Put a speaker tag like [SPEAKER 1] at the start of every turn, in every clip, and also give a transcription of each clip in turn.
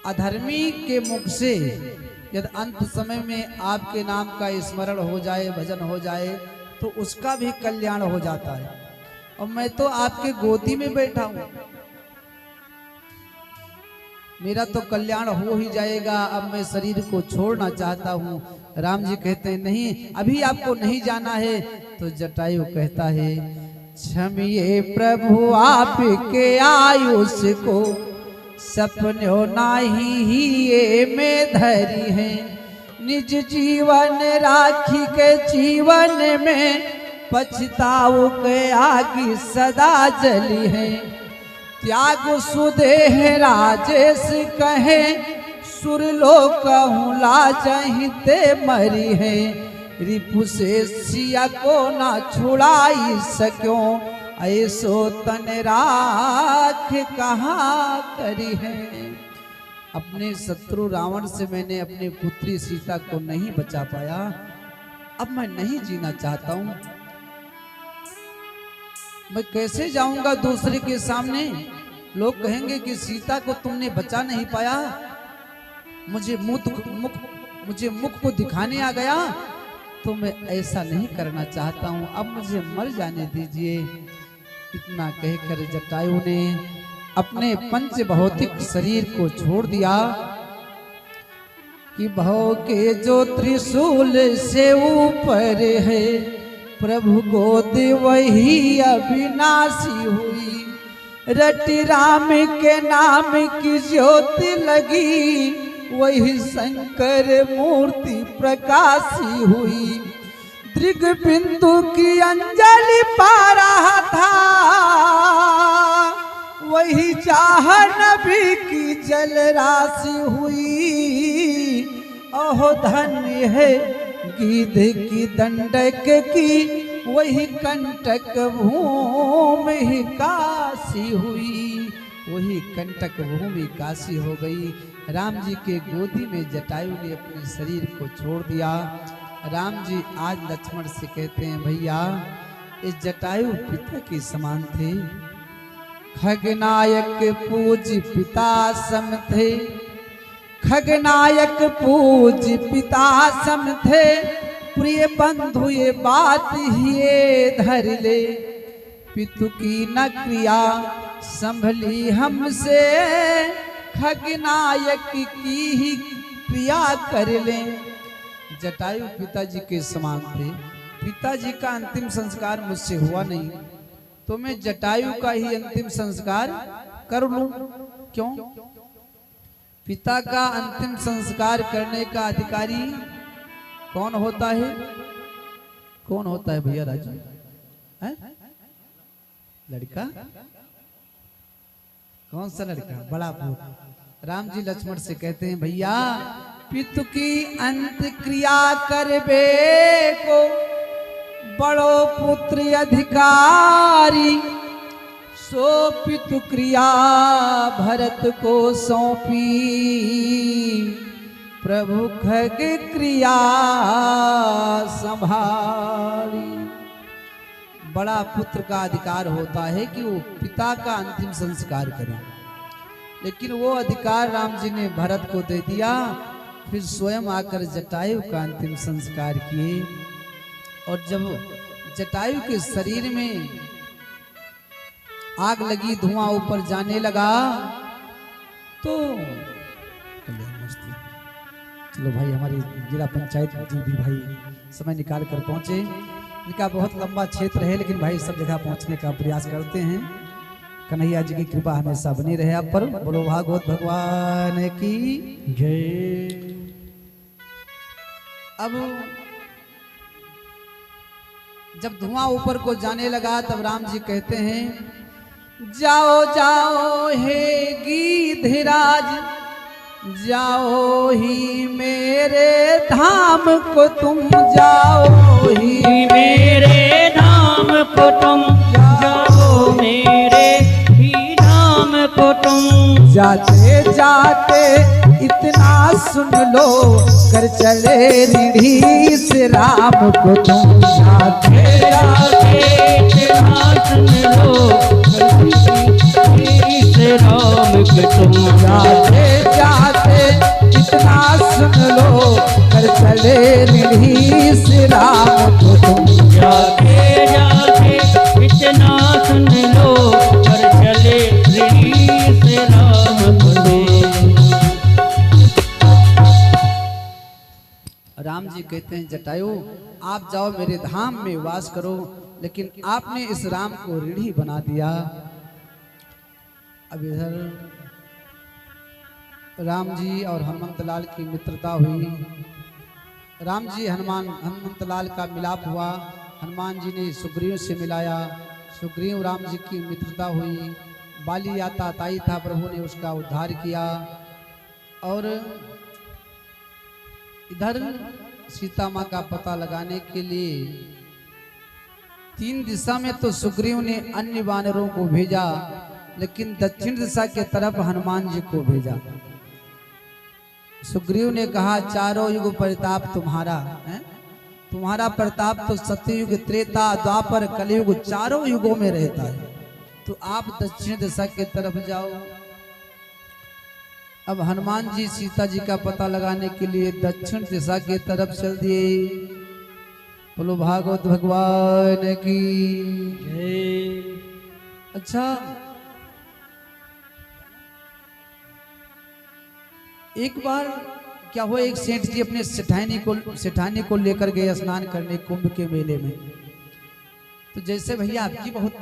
[SPEAKER 1] अधर्मी के मुख से यदि अंत समय में आपके नाम का स्मरण हो जाए, भजन हो जाए, तो उसका भी कल्याण हो जाता है। और मैं तो आपके गोदी में बैठा हूं, मेरा तो कल्याण हो ही जाएगा। अब मैं शरीर को छोड़ना चाहता हूं। राम जी कहते हैं नहीं, अभी आपको नहीं जाना है। तो जटायु कहता है क्षमिए प्रभु आपके आयुष को, सपनों नाही ही ये में धरी है। निज जीवन राखी के जीवन में, पछताओ के आगे सदा जली है। त्याग सुदेह राजेश कहे, सुरलोक लाजहिते मरी है। रिपु से सिया को ना छुड़ाई सक्यों, ऐसो तन राख कहाँ करी है। अपने शत्रु रावण से मैंने अपनी पुत्री सीता को नहीं बचा पाया, अब मैं नहीं जीना चाहता हूं। मैं कैसे जाऊंगा दूसरे के सामने, लोग कहेंगे कि सीता को तुमने बचा नहीं पाया, मुझे मुख को दिखाने आ गया। तो मैं ऐसा नहीं करना चाहता हूं, अब मुझे मर जाने दीजिए। इतना कहकर जटायु ने अपने पंच भौतिक शरीर को छोड़ दिया कि भव के जो त्रिशूल से ऊपर है, प्रभु गोद वही अविनाशी हुई। रटि राम के नाम की ज्योति लगी, वही शंकर मूर्ति प्रकाशी हुई। दृग बिंदु की अंजलि पा रहा था, वही चाह नबी की जल राशि हुई। ओह धन्य है गीध की दंडक की, वही कंटक भूमि काशी हुई। वही कंटक भूमि काशी हो गई। राम जी के गोदी में जटायु ने अपने शरीर को छोड़ दिया। राम जी आज लक्ष्मण से कहते हैं भैया, इस जटायु पिता के समान थे, खगनायक पूज पिता सम थे। खगनायक पूज पिता सम थे, प्रिय बंधु ये बात ही धर ले। पितु की न क्रिया संभली हमसे, खगनायक की ही क्रिया कर ले। जटायु पिताजी के समान थे, पिताजी का अंतिम संस्कार मुझसे हुआ नहीं, तो मैं जटायु का ही अंतिम संस्कार कर लूं। क्यों? पिता का अंतिम संस्कार करने का अधिकारी कौन होता है? कौन होता है भैया राजू? है लड़का? कौन सा लड़का? बड़ा भूत। राम जी लक्ष्मण से कहते हैं भैया, पितु की अंत क्रिया करबे को, बड़ो पुत्र अधिकारी। सो पितु क्रिया भरत को सौंपी, प्रभु खग क्रिया संभाली। बड़ा पुत्र का अधिकार होता है कि वो पिता का अंतिम संस्कार करे, लेकिन वो अधिकार राम जी ने भरत को दे दिया। फिर स्वयं आकर जटायु का अंतिम संस्कार किए। और जब जटायु के शरीर में आग लगी, धुआं ऊपर जाने लगा, तो चलो भाई, हमारी जिला पंचायत जी भी भाई समय निकाल कर पहुंचे। इनका बहुत लंबा क्षेत्र है, लेकिन भाई सब जगह पहुंचने का प्रयास करते हैं। कन्हैया जी की कृपा हमेशा बनी रहे आप पर। बोलो भागवत भगवान की जय। अब जब धुआं ऊपर को जाने लगा, तब राम जी कहते हैं जाओ जाओ हे गिधिराज, जाओ ही मेरे धाम को तुम, जाओ ही
[SPEAKER 2] मेरे धाम को तुम, जाओ मेरे ही धाम को तुम।
[SPEAKER 1] जाते जाते इतना सुन लो, कर चले रीढ़ी से राम को तुम। जाते
[SPEAKER 2] जाते इतना सुन लो, कर रीढ़ी से राम को तुम।
[SPEAKER 1] जाते जाते सुन लो कर चले रीढ़ी से राम को तुम।
[SPEAKER 2] जाके जाके इतना सुन लो कर चले रीढ़ी से राम को तुम।
[SPEAKER 1] राम जी कहते हैं जटायु आप जाओ मेरे धाम में वास करो, लेकिन आपने इस राम को रीढ़ी बना दिया। अब इधर राम जी और हनुमंतलाल की मित्रता हुई। राम जी हनुमंतलाल का मिलाप हुआ। हनुमान जी ने सुग्रीव से मिलाया, सुग्रीव राम जी की मित्रता हुई। बाली आता ताई था, प्रभु ने उसका उद्धार किया। और इधर सीता माँ का पता लगाने के लिए 3 दिशा में तो सुग्रीव ने अन्य वानरों को भेजा, लेकिन दक्षिण दिशा के तरफ हनुमान जी को भेजा। सुग्रीव ने कहा चारों युग प्रताप तुम्हारा है, तुम्हारा प्रताप तो सत्ययुग, त्रेता, द्वापर, कलयुग चारों युगों में रहता है, तो आप दक्षिण दिशा के तरफ जाओ। अब हनुमान जी सीता जी का पता लगाने के लिए दक्षिण दिशा के तरफ चल दिए। बोलो भागवत भगवान की
[SPEAKER 2] जय।
[SPEAKER 1] अच्छा, एक बार क्या हुआ, एक सेठ जी अपने सेठानी को लेकर गए स्नान करने कुंभ के मेले में। तो जैसे भैया आपकी बहुत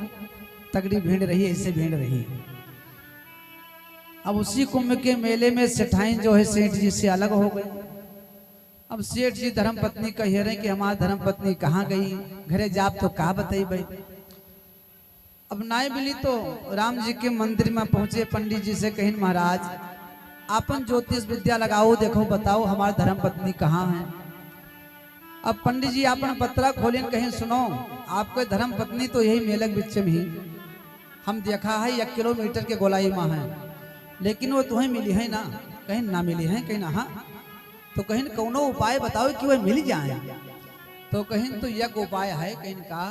[SPEAKER 1] तगड़ी भीड़ रही, ऐसे भीड़ रही। अब उसी कुंभ के मेले में सेठाई जो है सेठ जी से अलग हो गए। अब सेठ जी धर्म पत्नी कह रहे कि हमारी धर्म पत्नी कहाँ गई, घरे जाप तो कहा बताई भाई। अब नाई मिली तो राम जी के मंदिर में पहुंचे, पंडित जी से कहीं महाराज आपन ज्योतिष विद्या लगाओ, देखो बताओ हमारी धर्म पत्नी कहाँ है। अब पंडित जी आपन पत्रा खोलें, कहीं सुनो आपके धर्म पत्नी तो यही मेलक बिच्चे में ही हम देखा है, 1 किलोमीटर के गोलाई माँ है, लेकिन वो तुम्हें मिली है ना, कहीं ना मिली है, कहीं ना। हाँ तो कहीं कौनो उपाय बताओ कि वह मिल जाए। तो कहीं तो यह उपाय है, कहीं का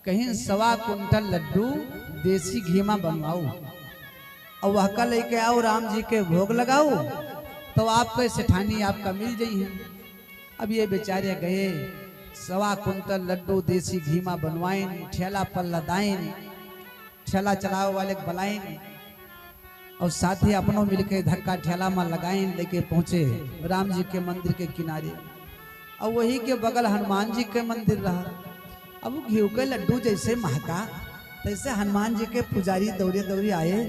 [SPEAKER 1] कहीं 1.25 कुंटल लड्डू देसी घी में बनवाओ और वह का लेके आओ, राम जी के भोग लगाओ, तो आपके सेठानी आपका मिल जाइए। अब ये बेचारे गए, 1.25 कुंटल लड्डू देसी घी में बनवाइन, ठेला पर लदाइन, ठेला चलाओ वाले बलाइन, और साथ ही अपनों मिलके धक्का ठेला में लगाइन, लेके पहुंचे राम जी के मंदिर के किनारे। और वही के बगल हनुमान जी के मंदिर रहा। अब वो घी के लड्डू जैसे महका, तैसे हनुमान जी के पुजारी दौड़े दौड़े आए,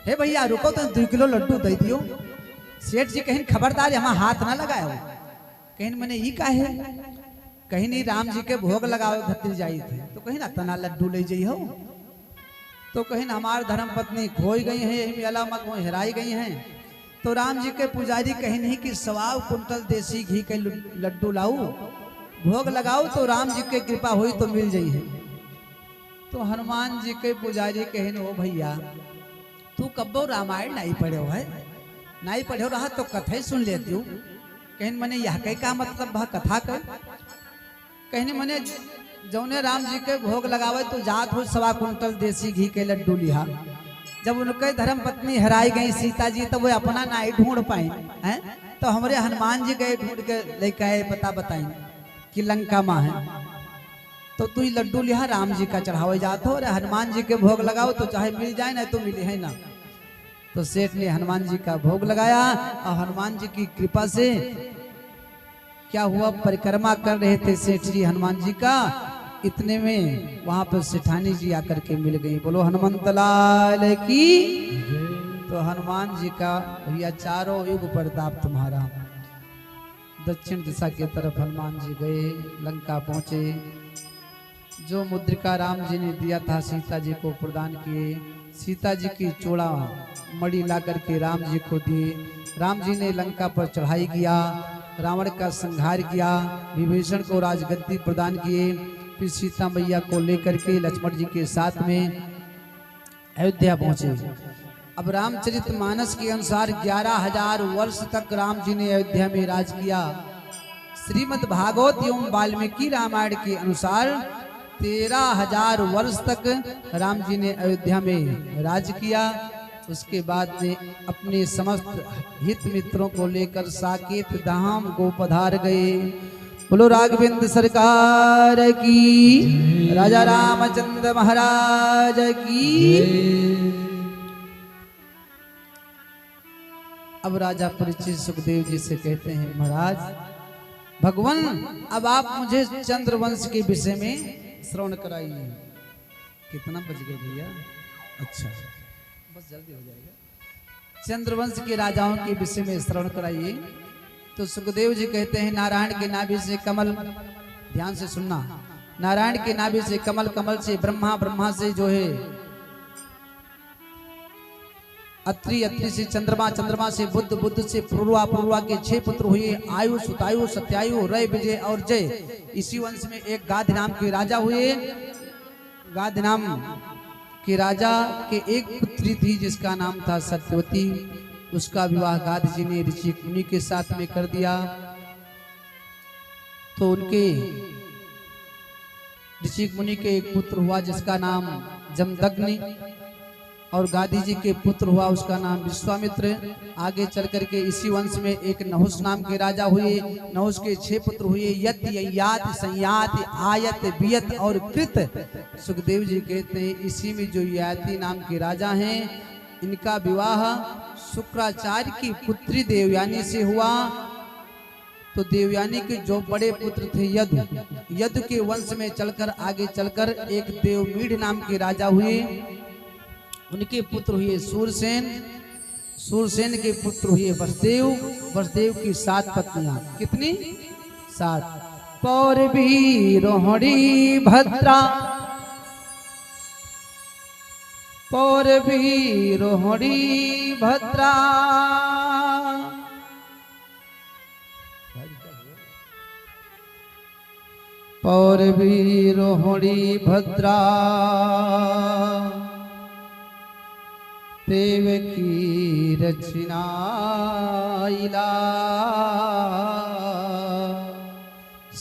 [SPEAKER 1] हे भैया रुको तो 2 किलो लड्डू दे दियो। सेठ जी कहीं खबरदार हमारा हाथ ना लगाओ, कहीं मैंने ये का है, कहीं नहीं राम जी के भोग लगाओ खतिर जाई थे, तो कहीं ना तना लड्डू ले जाइ हो। तो कहीं हमार धर्म पत्नी खोई गई है, यही मेला में कोई हेराई गई हैं। तो राम जी के पुजारी कहीं नहीं कि 1.25 कुंटल देसी घी के लड्डू लाऊ, भोग लगाओ, तो राम जी के कृपा हुई तो मिल जाई है। तो हनुमान जी के पुजारी कहें ओ भैया तू कब्बो रामायण नहीं पढ़ो है, नहीं पढ़ो रहा तो कथा ही सुन लेती हूँ। कहीं मैंने यह कहीं का मतलब वह कथा कर, कहीं मैंने जौने राम जी के भोग लगावे तो जात हो 1.25 कुंटल देसी घी के लड्डू लिहा। जब उनके धर्म पत्नी हराई गई सीता जी, तो वो अपना नाई ढूंढ पाए हैं, तो हमारे हनुमान जी गए ढूंढ के लेके आए, पता बताई कि लंका माँ है। तो तू लड्डू लिहा राम जी का चढ़ावे जात हो, और हनुमान जी के भोग लगाओ तो चाहे मिल जाए ना तो मिले है ना। तो सेठ ने हनुमान जी का भोग लगाया, और हनुमान जी की कृपा से क्या हुआ, परिक्रमा कर रहे थे सेठ जी हनुमान जी का, इतने में वहां पर सेठानी जी आकर के मिल गई। बोलो हनुमंत लाल की। तो हनुमान जी का भैया चारों युग प्रताप तुम्हारा। दक्षिण दिशा की तरफ हनुमान जी गए, लंका पहुंचे, जो मुद्रिका राम जी ने दिया था सीता जी को प्रदान किए, सीता जी की चोड़ा मणि ला करके राम जी को दिए। राम जी ने लंका पर चढ़ाई किया, रावण का संहार किया, विभीषण को राजगद्दी प्रदान किए, फिर सीता मैया को लेकर के लक्ष्मण जी के साथ में अयोध्या पहुंचे। अब रामचरितमानस के अनुसार 11,000 वर्ष तक राम जी ने अयोध्या में राज किया। श्रीमद् भागवत एवं वाल्मीकि रामायण के अनुसार 13,000 वर्ष तक राम जी ने अयोध्या में राज किया। उसके बाद में अपने समस्त हित मित्रों को लेकर साकेत धाम को पधार गए। बोलो राघवेंद्र सरकार की, राजा रामचंद्र महाराज की। अब राजा परीक्षित सुखदेव जी से कहते हैं, महाराज भगवान, अब आप मुझे चंद्रवंश के विषय में श्रवण कराइए। कितना बज गए भैया? अच्छा, बस जल्दी हो जाएगा। चंद्रवंश के राजाओं के विषय में श्रवण कराइए। तो सुखदेव जी कहते हैं, नारायण के नाभि से कमल, ध्यान से सुनना, नारायण के नाभि से कमल, कमल से ब्रह्मा, ब्रह्मा से जो है अत्रि, अत्रि से चंद्रमा, चंद्रमा से बुद्ध, बुद्ध से पूर्वा, पूर्वा के 6 पुत्र हुए, आयु, सुतायु, सत्यायु, रय, विजय और जय। इसी वंश में एक गाध नाम के राजा हुए। गाध नाम के राजा के एक पुत्री थी जिसका नाम था सत्यवती। उसका विवाह गाध जी ने ऋषि मुनि के साथ में कर दिया। तो उनके ऋषि मुनि के एक पुत्र हुआ जिसका नाम जमदग्नि, और गाधी जी के पुत्र हुआ उसका नाम विश्वामित्र। आगे चल करके इसी वंश में एक नहुस नाम के राजा हुए। नहुस के 6 पुत्र हुए, यत, ययात, संयात, आयत, बियत और कृत। सुखदेव जी कहते हैं इसी में जो ययाति नाम के राजा हैं, इनका विवाह शुक्राचार्य की पुत्री देवयानी से हुआ। तो देवयानी के जो बड़े पुत्र थे यदु, यदु के वंश में चलकर आगे चलकर एक देवमीढ़ नाम के राजा हुए। उनके पुत्र हुए सूरसेन, सूरसेन के पुत्र हुए वसुदेव, वसुदेव की 7 पत्नियां। कितनी? 7। पौरवी, रोहिणी, भद्रा, पौरवी, रोहिणी, भद्रा, पौरवी, रोहिणी, भद्रा, देव की रचना इला।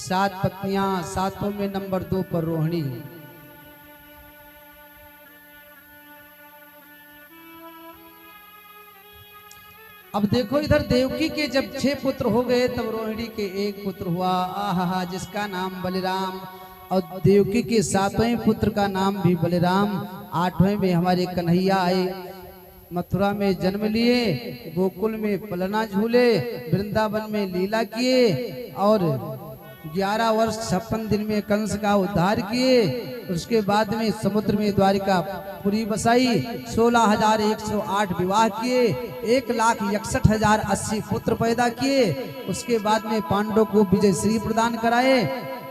[SPEAKER 1] 7 पत्नियां, 7 में नंबर 2 पर रोहिणी। अब देखो इधर देवकी के जब 6 पुत्र हो गए तब रोहिणी के एक पुत्र हुआ, आहा, जिसका नाम बलराम। और देवकी के 7वें पुत्र का नाम भी बलराम। 8वें में हमारे कन्हैया आए, मथुरा में जन्म लिए, गोकुल में पलना झूले, वृंदावन में लीला किए और 11 वर्ष 56 दिन में कंस का उद्धार किए। उसके बाद में समुद्र में द्वारिका पुरी बसाई, 16,108 विवाह किए, 1,61,080 पुत्र पैदा किए। उसके बाद में पांडवों को विजय श्री प्रदान कराए,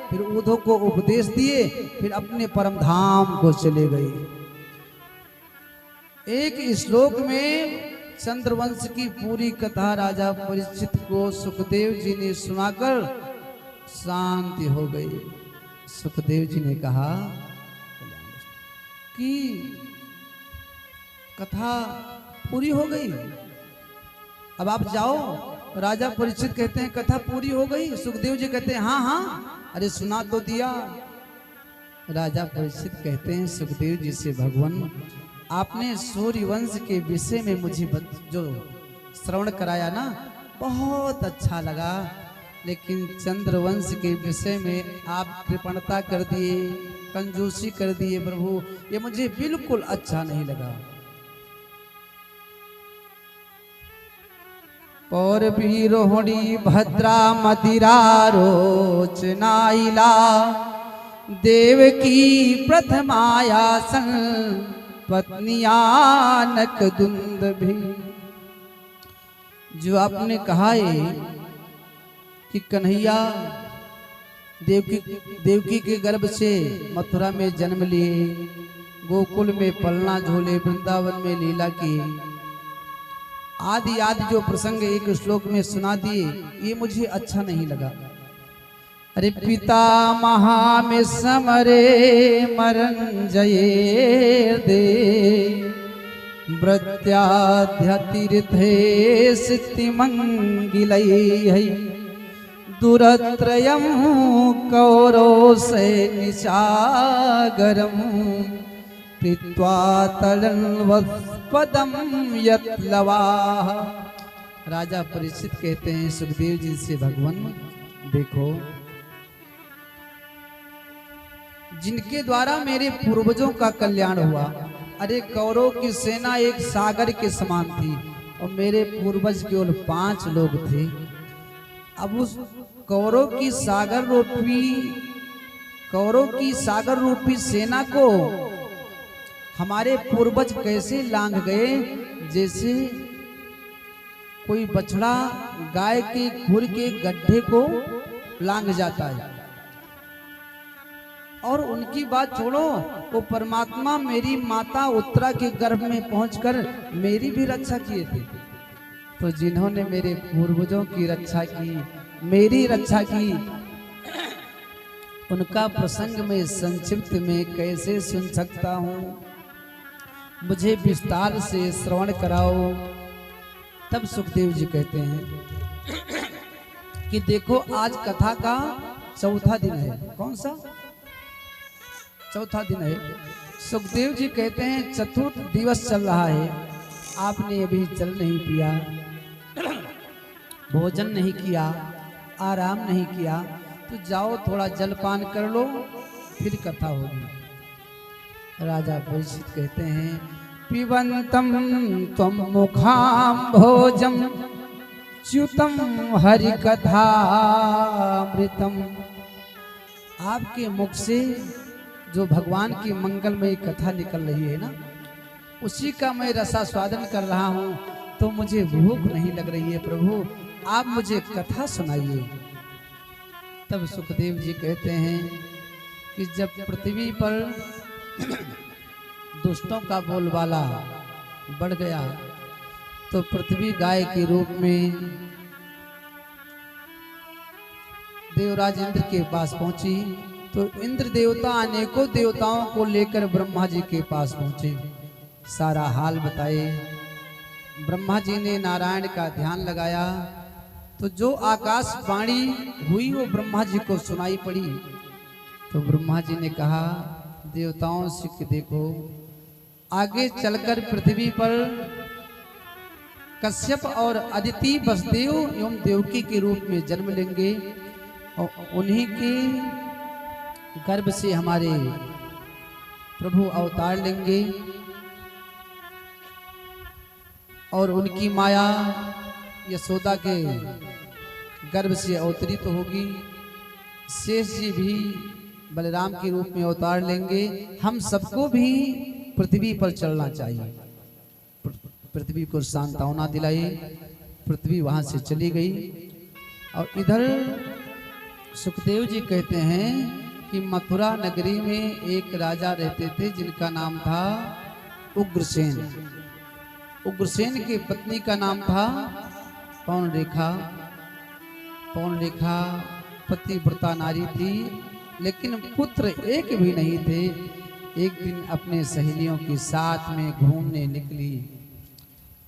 [SPEAKER 1] फिर उद्धव को उपदेश दिए, फिर अपने परम धाम को चले गए। एक श्लोक में चंद्रवंश की पूरी कथा राजा परीक्षित को सुखदेव जी ने सुनाकर शांति हो गई। सुखदेव जी ने कहा कि कथा पूरी हो गई, अब आप जाओ। राजा परीक्षित कहते हैं कथा पूरी हो गई। सुखदेव जी कहते हैं हाँ हाँ, अरे सुना तो दिया। राजा परीक्षित कहते हैं सुखदेव जी से, भगवान आपने सूर्यवंश के विषय में मुझे जो श्रवण कराया ना, बहुत अच्छा लगा, लेकिन चंद्रवंश के विषय में आप कृपणता कर दिए, कंजूसी कर दिए प्रभु, ये मुझे बिल्कुल अच्छा नहीं लगा। और भी रोहिणी, भद्रा, मदिरा, रोचनाइला, देव की प्रथमायासन, पत्नियानक दुंद भी। जो आपने कहा है कि कन्हैया देवकी के गर्भ से मथुरा में जन्म लिए, गोकुल में पलना झूले, वृंदावन में लीला की, आदि आदि जो प्रसंग एक श्लोक में सुना दिए, ये मुझे अच्छा नहीं लगा। अरे पिता महा में समरे मरंजये दे, व्रत्याध्य तीर्थे सिद्धि मंगिलै, दुरत्रयम् कौरव से निशागरम, पीत्वा तलन्वत् पदम यत्लवा। राजा परीक्षित कहते हैं सुखदेव जी से, भगवान देखो, जिनके द्वारा मेरे पूर्वजों का कल्याण हुआ, अरे कौरव की सेना एक सागर के समान थी और मेरे पूर्वज केवल 5 लोग थे। अब उस कौरव की सागर रूपी सेना को हमारे पूर्वज कैसे लांघ गए, जैसे कोई बछड़ा गाय के खुर के गड्ढे को लांघ जाता है। और उनकी बात छोड़ो, वो परमात्मा मेरी माता उत्तरा के गर्भ में पहुंचकर मेरी भी रक्षा किए थे। तो जिन्होंने मेरे पूर्वजों की रक्षा की, मेरी रक्षा की, उनका प्रसंग में संक्षिप्त में कैसे सुन सकता हूँ? मुझे विस्तार से श्रवण कराओ। तब सुखदेव जी कहते हैं कि देखो, आज कथा का चौथा दिन है। कौन सा चौथा दिन है? सुखदेव जी कहते हैं चतुर्थ दिवस चल रहा है, आपने अभी जल नहीं पिया, भोजन नहीं किया, आराम नहीं किया, तो जाओ थोड़ा जलपान कर लो, फिर कथा होगी। राजा परीक्षित कहते हैं पिबंतम त्वं मुखाम भोजम च्युतम हरि कथामृतम। आपके मुख से जो भगवान की मंगलमयी कथा निकल रही है ना, उसी का मैं रसास्वादन कर रहा हूँ, तो मुझे भूख नहीं लग रही है। प्रभु आप मुझे कथा सुनाइए। तब सुखदेव जी कहते हैं कि जब पृथ्वी पर दुष्टों का बोलबाला बढ़ गया, तो पृथ्वी गाय के रूप में देवराज इंद्र के पास पहुंची। तो इंद्र देवता अनेकों देवताओं को लेकर ब्रह्मा जी के पास पहुंचे, सारा हाल बताए। ब्रह्मा जी ने नारायण का ध्यान लगाया, तो जो आकाशवाणी हुई वो ब्रह्मा जी को सुनाई पड़ी। तो ब्रह्मा जी ने कहा देवताओं से कि देखो, आगे चलकर पृथ्वी पर कश्यप और अदिति वसुदेव एवं देवकी के रूप में जन्म लेंगे और उन्हीं के गर्भ से हमारे प्रभु अवतार लेंगे और उनकी माया यशोदा के गर्भ से अवतरित होगी। शेष जी भी बलराम के रूप में अवतार लेंगे। हम सबको भी पृथ्वी पर चलना चाहिए। पृथ्वी को सांत्वना दिलाई, पृथ्वी वहां से चली गई। और इधर सुखदेव जी कहते हैं कि मथुरा नगरी में एक राजा रहते थे जिनका नाम था उग्रसेन। उग्रसेन की पत्नी का नाम था पौंडरेखा। पौंडरेखा पतिव्रता नारी थी, लेकिन पुत्र एक भी नहीं थे। एक दिन अपने सहेलियों के साथ में घूमने निकली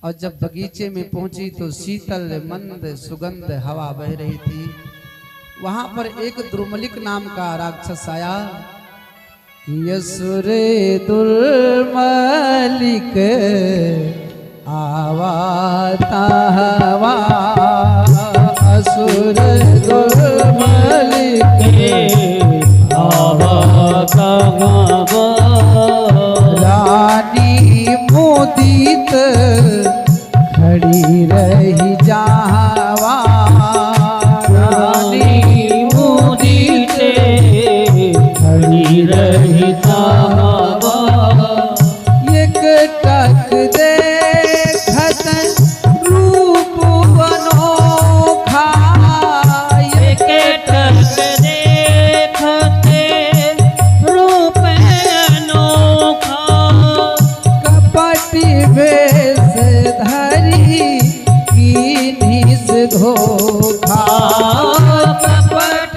[SPEAKER 1] और जब बगीचे में पहुंची तो शीतल मंद सुगंध हवा बह रही थी। वहां पर एक दुर्मलिक नाम का राक्षस आया। यसुरे दुर्मलिक आवाता हवा, असुर दुर्मलिक आवाता हवा, रानी मोदित खड़ी रही जावा,
[SPEAKER 2] रानी मोदित खड़ी रही जावा।
[SPEAKER 1] एक टक देखत रूप अनोखा,
[SPEAKER 2] एक टक देखते रूप अनोखा,
[SPEAKER 1] कपटी वेश धरी कीन्ही से धोखा,
[SPEAKER 2] कपट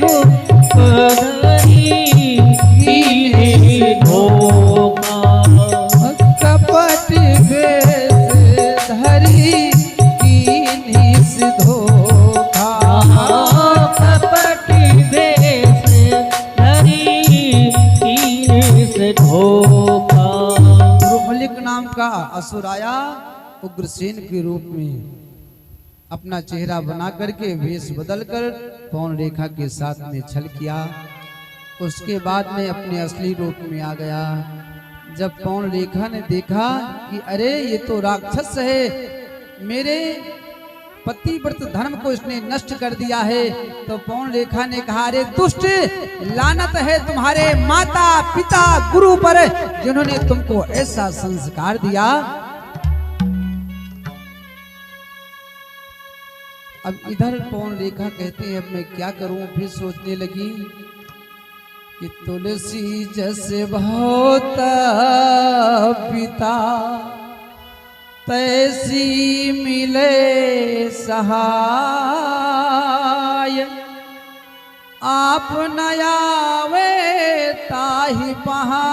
[SPEAKER 2] रूप धरी कीन्ही धोखा,
[SPEAKER 1] कपट वेश धरी कीन्ही से धोखा।
[SPEAKER 2] कपट वेश धरी कीन्ही से धोखा।
[SPEAKER 1] दुर्मलिक नाम का असुर आया उग्रसेन के रूप में, अपना चेहरा बना करके वेश बदल कर पौन रेखा के साथ में छल किया। उसके बाद में अपने असली रूप में आ गया। जब पौन रेखा ने देखा कि अरे ये तो राक्षस है, मेरे पतिव्रत धर्म को इसने नष्ट कर दिया है, तो पौन रेखा ने कहा अरे दुष्ट, लानत है तुम्हारे माता पिता गुरु पर जिन्होंने तुमको ऐसा संस्कार दिया। अब इधर पौन रेखा कहते हैं अब मैं क्या करूं, फिर सोचने लगी कि तुलसी जैसे बहुत पिता तैसी मिले सहाय, आप न आवे ताहि पहा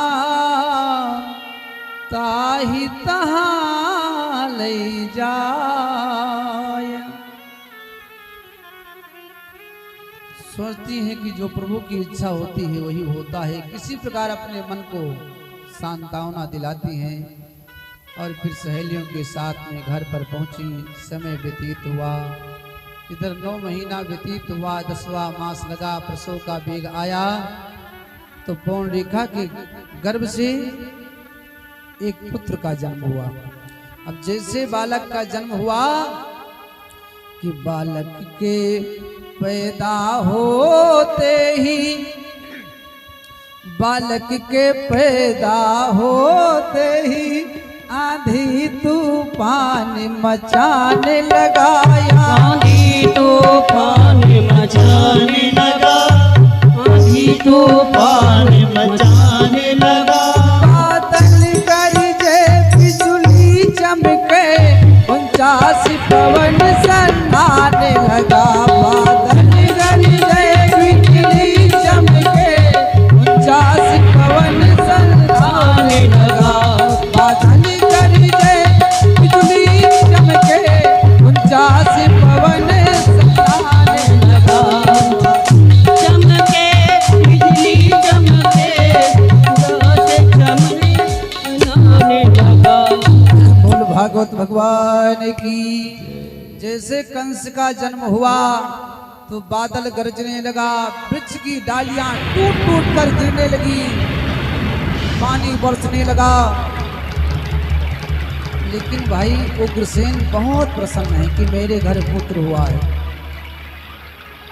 [SPEAKER 1] ताहि तहाँ ले जाय। सोचती हैं कि जो प्रभु की इच्छा होती है वही होता है। किसी प्रकार अपने मन को सांत्वना दिलाती हैं और फिर सहेलियों के साथ में घर पर पहुंची। समय व्यतीत हुआ, इधर 9 महीना व्यतीत हुआ, 10वां मास लगा, प्रसव का बेग आया तो पौन रेखा के गर्भ से एक पुत्र का जन्म हुआ। अब जैसे बालक का जन्म हुआ कि बालक के पैदा होते ही, बालक के पैदा होते ही आंधी तूफान मचाने लगा,
[SPEAKER 2] आंधी तूफान मचाने लगा, आंधी तूफान मचाने लगा।
[SPEAKER 1] बादल गरजे बिजली चमके 49 पवन सन्नाने लगा। बादल गरजे बिजली चमके 49 पवन सन्नाने लगा। बादल गरजे बिजली चमके 49 पवन सन्नाने लगा।
[SPEAKER 2] चमके बिजली चमके चमने लगा।
[SPEAKER 1] बोल भागवत भगवान की। जैसे कंस का जन्म हुआ तो बादल गरजने लगा, वृक्ष की डालियां टूट टूट कर गिरने लगी, पानी बरसने लगा। लेकिन भाई उग्रसेन बहुत प्रसन्न है कि मेरे घर पुत्र हुआ है।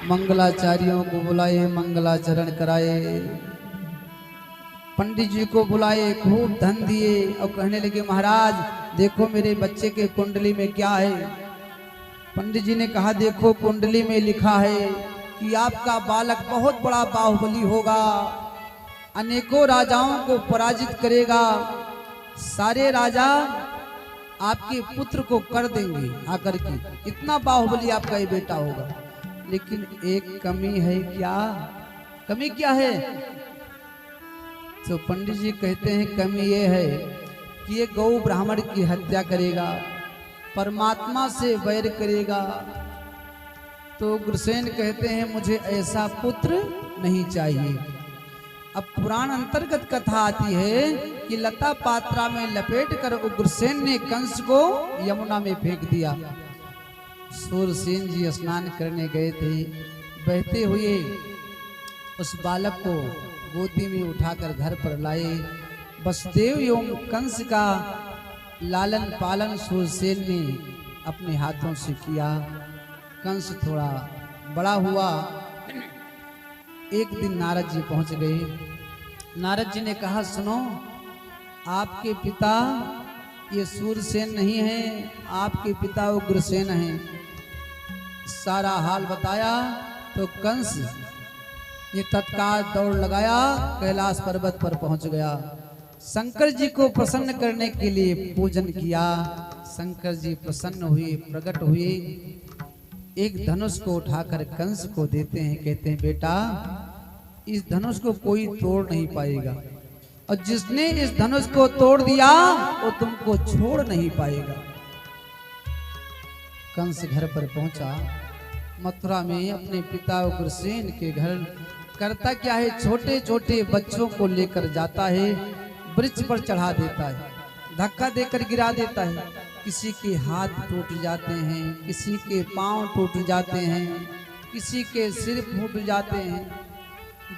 [SPEAKER 1] मंगलाचार्यों को बुलाए, मंगलाचरण कराए, पंडित जी को बुलाए, खूब धन दिए और कहने लगे महाराज देखो मेरे बच्चे के कुंडली में क्या है। पंडित जी ने कहा देखो कुंडली में लिखा है कि आपका बालक बहुत बड़ा बाहुबली होगा, अनेकों राजाओं को पराजित करेगा, सारे राजा आपके पुत्र को कर देंगे आकर के, इतना बाहुबली आपका ये बेटा होगा। लेकिन एक कमी है, क्या कमी क्या है? तो पंडित जी कहते हैं कमी ये है कि ये गौ ब्राह्मण की हत्या करेगा, परमात्मा से वैर करेगा। तो उग्रसेन कहते हैं मुझे ऐसा पुत्र नहीं चाहिए। अब पुराण अंतर्गत कथा आती है कि लता पात्रा में लपेट कर उग्रसेन ने कंस को यमुना में फेंक दिया। सूरसेन जी स्नान करने गए थे, बहते हुए उस बालक को गोदी में उठाकर घर पर लाए। वसुदेव एवं कंस का लालन पालन सूरसेन ने अपने हाथों से किया। कंस थोड़ा बड़ा हुआ। एक दिन नारद जी पहुंच गए। नारद जी ने कहा सुनो, आपके पिता ये सूरसेन नहीं है, आपके पिता उग्रसेन हैं। सारा हाल बताया तो कंस ये तत्काल दौड़ लगाया, कैलाश पर्वत पर पहुंच गया। शंकर जी को प्रसन्न करने के लिए पूजन किया। शंकर जी प्रसन्न हुए, प्रकट हुए, एक धनुष को उठाकर कंस को देते हैं। कहते हैं बेटा इस धनुष को कोई तोड़ नहीं पाएगा, और जिसने इस धनुष को तोड़ दिया वो तुमको छोड़ नहीं पाएगा। कंस घर पर पहुंचा। मथुरा में अपने पिता उग्रसेन के घर करता क्या है, छोटे छोटे बच्चों को लेकर जाता है, वृक्ष पर चढ़ा देता है। धक्का देकर गिरा देता है। किसी के हाथ टूट जाते हैं, किसी के पांव टूट जाते हैं, किसी के सिर फूट जाते हैं,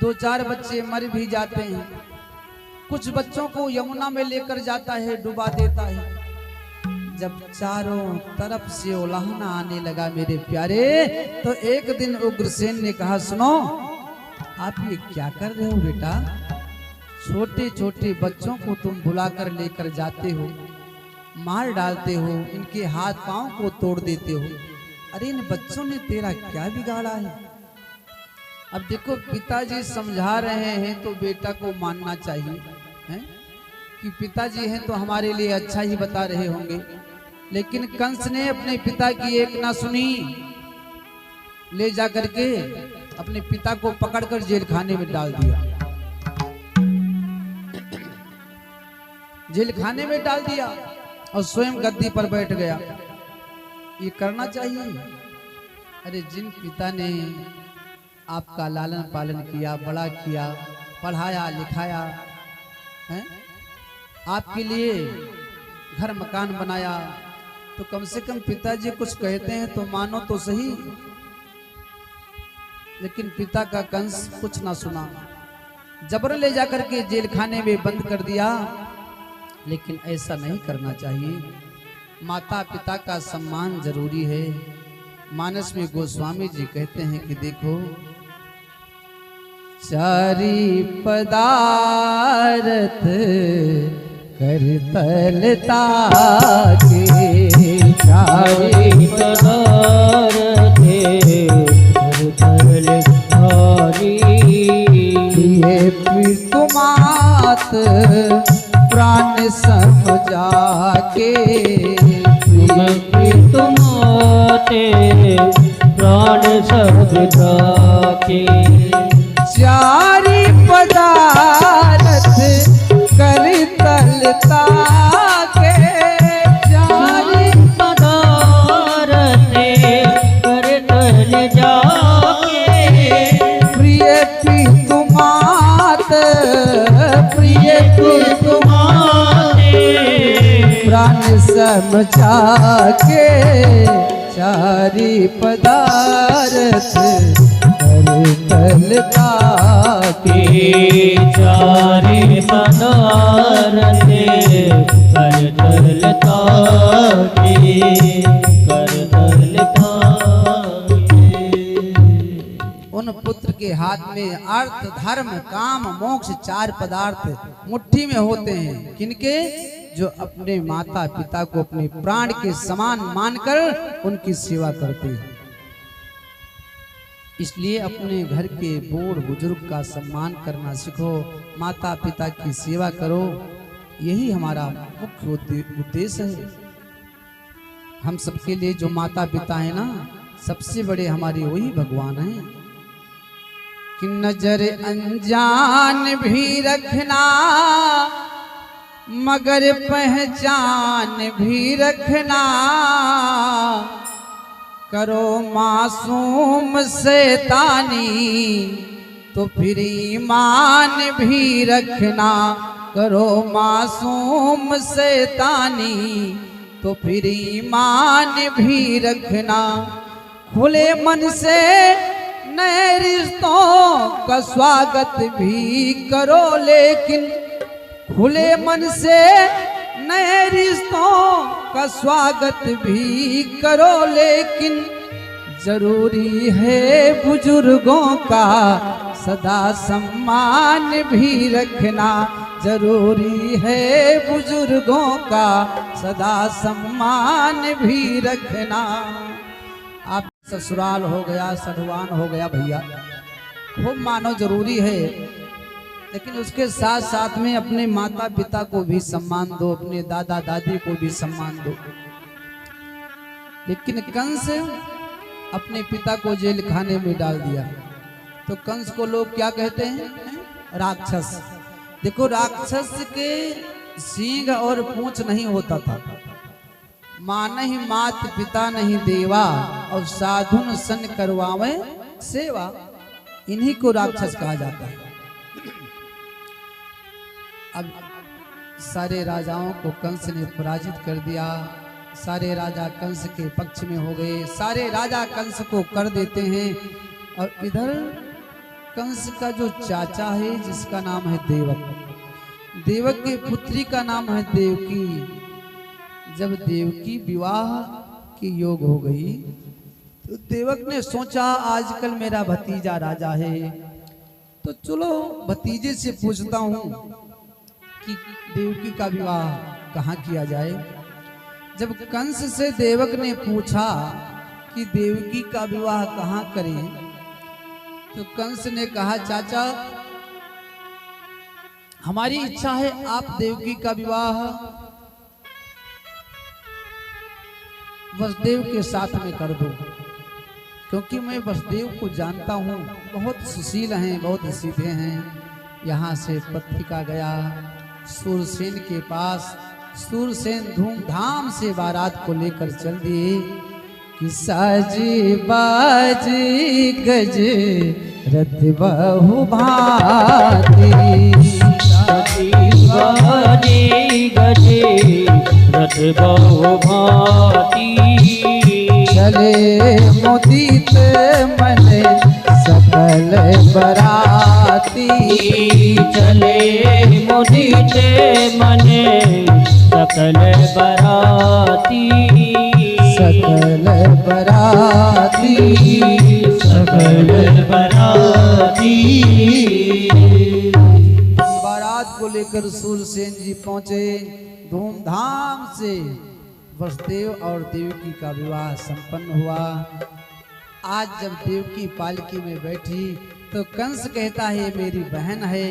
[SPEAKER 1] 2-4 बच्चे मर भी जाते हैं। कुछ बच्चों को यमुना में लेकर जाता है, डुबा देता है। जब चारों तरफ से उलाहना आने लगा मेरे प्यारे, तो एक दिन उग्रसेन ने कहा, सुनो आप ये क्या कर रहे हो बेटा? छोटे छोटे बच्चों को तुम बुलाकर लेकर जाते हो, मार डालते हो, इनके हाथ पांव को तोड़ देते हो। अरे इन बच्चों ने तेरा क्या बिगाड़ा है? अब देखो पिताजी समझा रहे हैं तो बेटा को मानना चाहिए है कि पिताजी हैं तो हमारे लिए अच्छा ही बता रहे होंगे। लेकिन कंस ने अपने पिता की एक ना सुनी, ले जा करके अपने पिता को पकड़कर जेल खाने में डाल दिया। जेल खाने में डाल दिया और स्वयं गद्दी पर बैठ गया। ये करना चाहिए? अरे जिन पिता ने आपका लालन पालन किया, बड़ा किया, पढ़ाया लिखाया है, आपके लिए घर मकान बनाया, तो कम से कम पिताजी कुछ कहते हैं तो मानो तो सही। लेकिन पिता का कंस कुछ ना सुना, जबर ले जाकर के जेल खाने में बंद कर दिया। लेकिन ऐसा नहीं करना चाहिए। माता पिता का सम्मान जरूरी है। मानस में गोस्वामी जी कहते हैं कि देखो, चारी पदार्थ करतलता के, चारी
[SPEAKER 2] पदार्थ करतलतारी,
[SPEAKER 1] ये प्रीतमात प्राण समझा के,
[SPEAKER 2] तुम्हारे प्राण समझा के।
[SPEAKER 1] चारी पदार्थ करतलता के, चारी
[SPEAKER 2] पदार्थ करतलता के।
[SPEAKER 1] प्रिय प्रीतमात, प्रिय
[SPEAKER 2] तुम्हारे
[SPEAKER 1] प्राण समझा के, चारी पदार्थ करतलता
[SPEAKER 2] के। चारी पदार्थ करतलता के, करतलता के।
[SPEAKER 1] उन पुत्र के हाथ में अर्थ धर्म काम मोक्ष 4 पदार्थ मुट्ठी में होते हैं। किनके? जो अपने माता पिता को अपने प्राण के समान मानकर उनकी सेवा करते हैं। इसलिए अपने घर के बूढ़ बुजुर्ग का सम्मान करना सीखो, माता पिता की सेवा करो। यही हमारा मुख्य उद्देश्य है। हम सबके लिए जो माता पिता है ना, सबसे बड़े हमारे वही भगवान हैं। कि नजर अनजान भी रखना, मगर पहचान भी रखना। करो मासूम शैतानी तो फिर ईमान भी रखना। करो मासूम शैतानी तो फिर ईमान भी रखना। खुले मन से नए रिश्तों का स्वागत भी करो, लेकिन खुले मन से नए रिश्तों का स्वागत भी करो। लेकिन जरूरी है बुजुर्गों का सदा सम्मान भी रखना। जरूरी है बुजुर्गों का सदा सम्मान भी रखना। आप ससुराल हो गया, सढ़वान हो गया भैया, खूब मानो जरूरी है, लेकिन उसके साथ साथ में अपने माता पिता को भी सम्मान दो, अपने दादा दादी को भी सम्मान दो। लेकिन कंस अपने पिता को जेल खाने में डाल दिया, तो कंस को लोग क्या कहते हैं? राक्षस। देखो राक्षस के सींग और पूंछ नहीं होता था। माँ नहीं मात पिता नहीं देवा, और साधुन सन करवावे सेवा, इन्हीं को राक्षस कहा जाता है। अब सारे राजाओं को कंस ने पराजित कर दिया। सारे राजा कंस के पक्ष में हो गए, सारे राजा कंस को कर देते हैं। और इधर कंस का जो चाचा है जिसका नाम है देवक, देवक की पुत्री का नाम है देवकी। जब देवकी विवाह की योग हो गई तो देवक ने सोचा आजकल मेरा भतीजा राजा है, तो चलो भतीजे से पूछता हूँ कि देवकी का विवाह कहाँ किया जाए। जब कंस से देवक ने पूछा कि देवकी का विवाह कहाँ करें, तो कंस ने कहा चाचा हमारी इच्छा है आप देवकी का विवाह वसुदेव के साथ में कर दो, क्योंकि मैं वसुदेव को जानता हूँ, बहुत सुशील हैं, बहुत सीधे हैं। यहाँ से पत्रिका गया सूरसेन के पास, सूरसेन धूमधाम से बारात को लेकर चल दिए कि साजी बाजी गज रथ बहु भांति,
[SPEAKER 2] साजी बाजी गज रथ बहु भांति,
[SPEAKER 1] चले मुदित मन सकल बराती,
[SPEAKER 2] चले मुदित मन सकल बराती,
[SPEAKER 1] सकल बराती,
[SPEAKER 2] सकल बराती।
[SPEAKER 1] बारात को लेकर सूरसेन जी पहुंचे। धूमधाम से वसुदेव और देवकी का विवाह संपन्न हुआ। आज जब देवकी पालकी में बैठी तो कंस कहता है मेरी बहन है,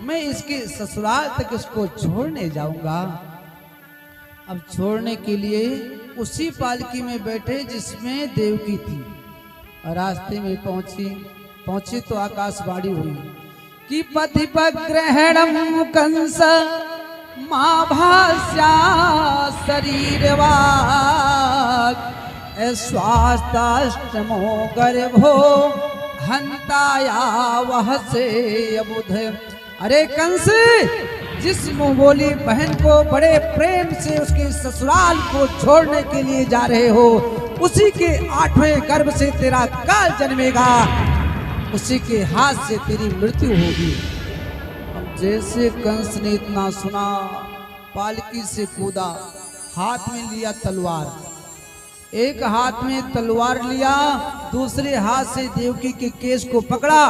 [SPEAKER 1] मैं इसके ससुराल तक इसको छोड़ने जाऊंगा। अब छोड़ने के लिए उसी पालकी में बैठे जिसमें देवकी थी। रास्ते में पहुंची तो आकाशवाणी हुई कि पथिपग्रहणं कंस माँ भाष्या शरीरवाग स्वास्थ्यमो गर्भो हंताया वह से अबुध। अरे कंस, जिस मुंह बोली बहन को बड़े प्रेम से उसके ससुराल को छोड़ने के लिए जा रहे हो, उसी के 8वें गर्भ से तेरा काल जन्मेगा, उसी के हाथ से तेरी मृत्यु होगी। जैसे कंस ने इतना सुना, पालकी से कूदा, हाथ में लिया तलवार, एक हाथ में तलवार लिया, दूसरे हाथ से देवकी के केस को पकड़ा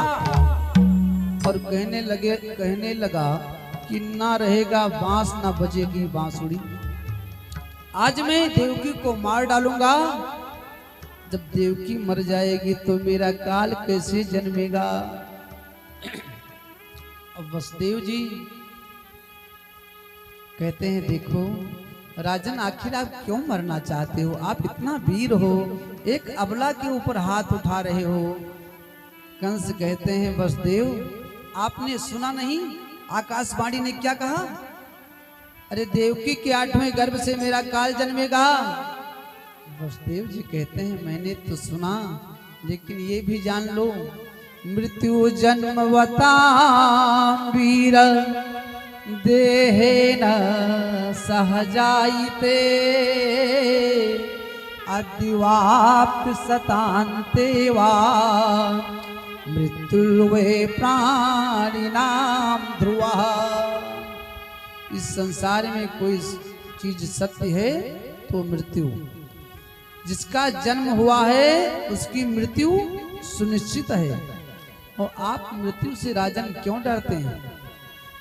[SPEAKER 1] और कहने लगा कि ना रहेगा बांस ना बजेगी बांसुरी। आज मैं देवकी को मार डालूंगा, जब देवकी मर जाएगी तो मेरा काल कैसे जन्मेगा। अब वसुदेव जी कहते हैं देखो राजन, आखिर आप क्यों मरना चाहते हो? आप इतना वीर हो, एक अबला के ऊपर हाथ उठा रहे हो। कंस कहते हैं वसुदेव, आपने सुना नहीं आकाशवाणी ने क्या कहा? अरे देवकी के 8वें गर्भ से मेरा काल जन्मेगा। वसुदेव जी कहते हैं मैंने तो सुना, लेकिन ये भी जान लो मृत्यु जन्मवता वीर देहेन सहजायिते अद्वाप्त सतान्ते वा मृत्युर्वे प्राणिनाम ध्रुवा। इस संसार में कोई चीज सत्य है तो मृत्यु, जिसका जन्म हुआ है उसकी मृत्यु सुनिश्चित है। और आप मृत्यु से राजन क्यों डरते हैं?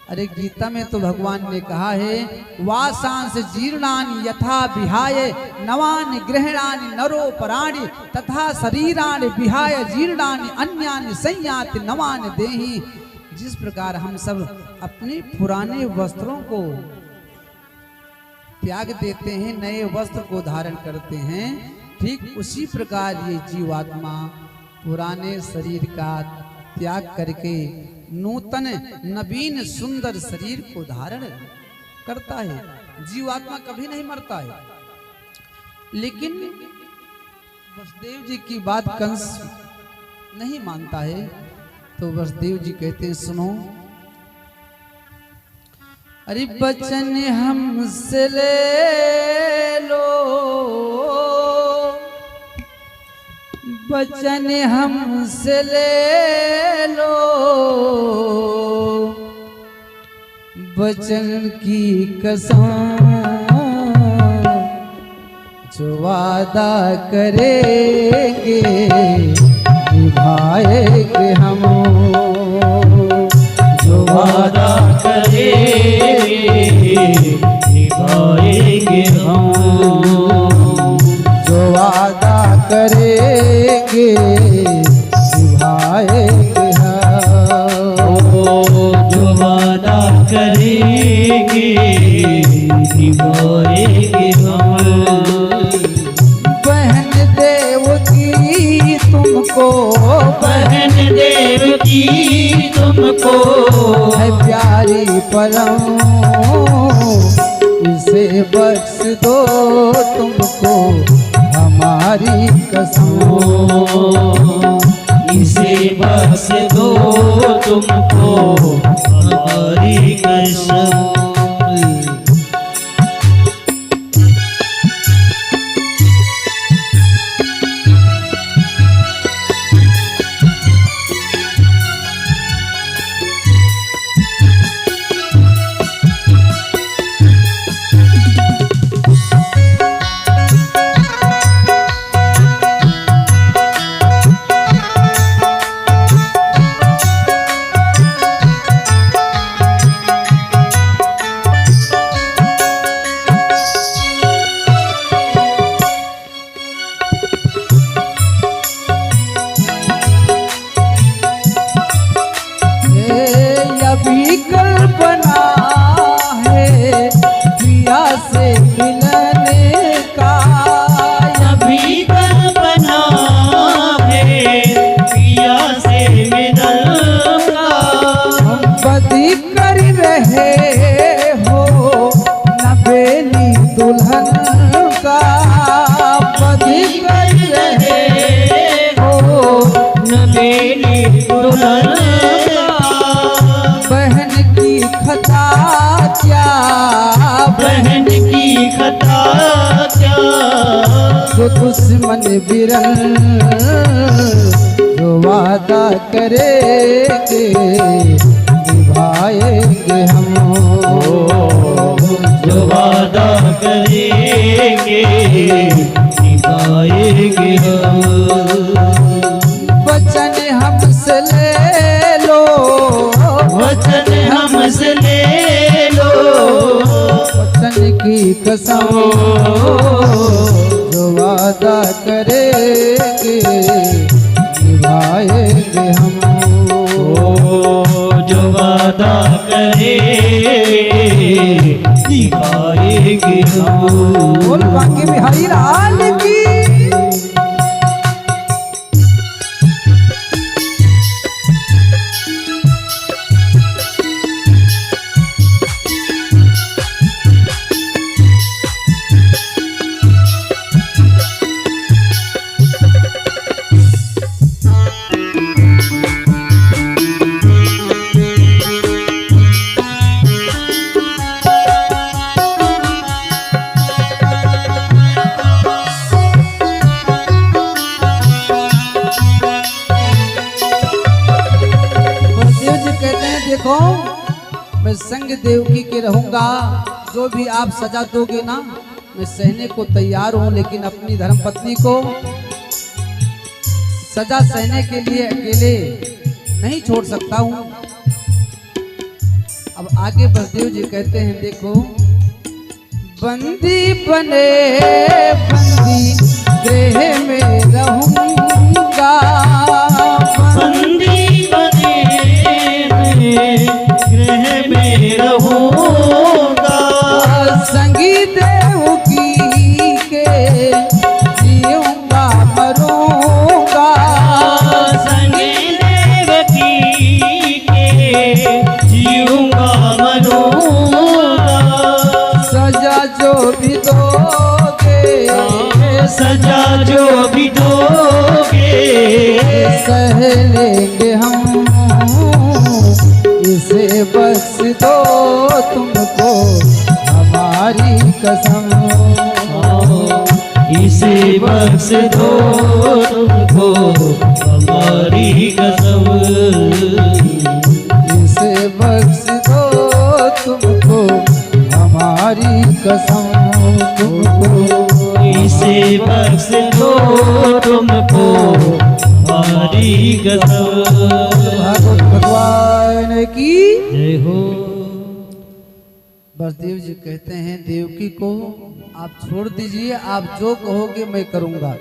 [SPEAKER 1] अरे गीता में तो भगवान ने कहा है वासांस जीर्णानि यथा विहाय नवानि गृह्णानि नरो पराणि तथा शरीरानि विहाय जीर्णानि अन्यानि संयाति नवानि देहि। जिस प्रकार हम सब अपने पुराने वस्त्रों को त्याग देते हैं, नए वस्त्र को धारण करते हैं, ठीक उसी प्रकार ये जीवात्मा पुराने शरीर का त्याग करके नूतन नवीन सुंदर शरीर को धारण करता है। जीवात्मा कभी नहीं मरता है। लेकिन वसुदेव जी की बात कंस नहीं मानता है, तो वसुदेव जी कहते हैं सुनो, अरे बचन हमसे ले लो, बचन हमसे ले लो, बचन की कसम जो वादा करेंगे निभाएंगे हम,
[SPEAKER 2] जो वादा करेंगे निभाएंगे हम,
[SPEAKER 1] जो वादा करेंगे निभाएंगे हम,
[SPEAKER 2] जो वादा करेंगे निभाएंगे हम।
[SPEAKER 1] बहन देव की तुमको,
[SPEAKER 2] बहन देव की तुमको
[SPEAKER 1] है प्यारी परम, इसे बख्श दो तुमको हमारी कसम,
[SPEAKER 2] इसे बख्श दो तुमको हमारी कसम।
[SPEAKER 1] कल्पना है प्रिया से मिलने का,
[SPEAKER 2] अभी कल्पना है प्रिया से मिलने का,
[SPEAKER 1] हम बदी कर रहे हो नवेली दुल्हन का, बदी कर रहे
[SPEAKER 2] हो नवेली दुल्हन का।
[SPEAKER 1] बहन की खता क्या,
[SPEAKER 2] बहन की खता क्या,
[SPEAKER 1] जो दुश्मन बिरन जो वादा करेंगे निभाएंगे हम,
[SPEAKER 2] जो वादा करेंगे निभाएंगे हम।
[SPEAKER 1] वचन हमसे ले लो,
[SPEAKER 2] वचन हमसे ले लो,
[SPEAKER 1] वचन की कसम जो वादा करेंगे निभाएंगे हम,
[SPEAKER 2] जो वादा करेंगे निभाएंगे हम।
[SPEAKER 1] बोल बांके बिहारी लाल की। देखो मैं संग देवकी के रहूंगा, जो भी आप सजा दोगे ना मैं सहने को तैयार हूं, लेकिन अपनी धर्मपत्नी को सजा सहने के लिए अकेले नहीं छोड़ सकता हूं। अब आगे बसदेव जी कहते हैं, देखो बंदी बने बंदी गृह में रहूंगा,
[SPEAKER 2] बंदी बने गृह में रहूंगा,
[SPEAKER 1] संगी देवकी के जीऊंगा मरूंगा,
[SPEAKER 2] संगी देवकी के जीऊंगा मरूंगा,
[SPEAKER 1] सजा जो भी दोगे,
[SPEAKER 2] सजा जो भी दोगे
[SPEAKER 1] सह लेंगे हम, इसे बख्श दो तुमको हमारी कसम,
[SPEAKER 2] इसे बख्श दो तुमको हमारी कसम,
[SPEAKER 1] इसे बख्श दो तुमको हमारी कसम, तुमको
[SPEAKER 2] इसे बख्श दो तुमको हमारी कसम।
[SPEAKER 1] भागवत भगवान की
[SPEAKER 2] जय हो।
[SPEAKER 1] वसुदेव जी कहते हैं देवकी को आप छोड़ दीजिए, आप जो कहोगे मैं करूंगा।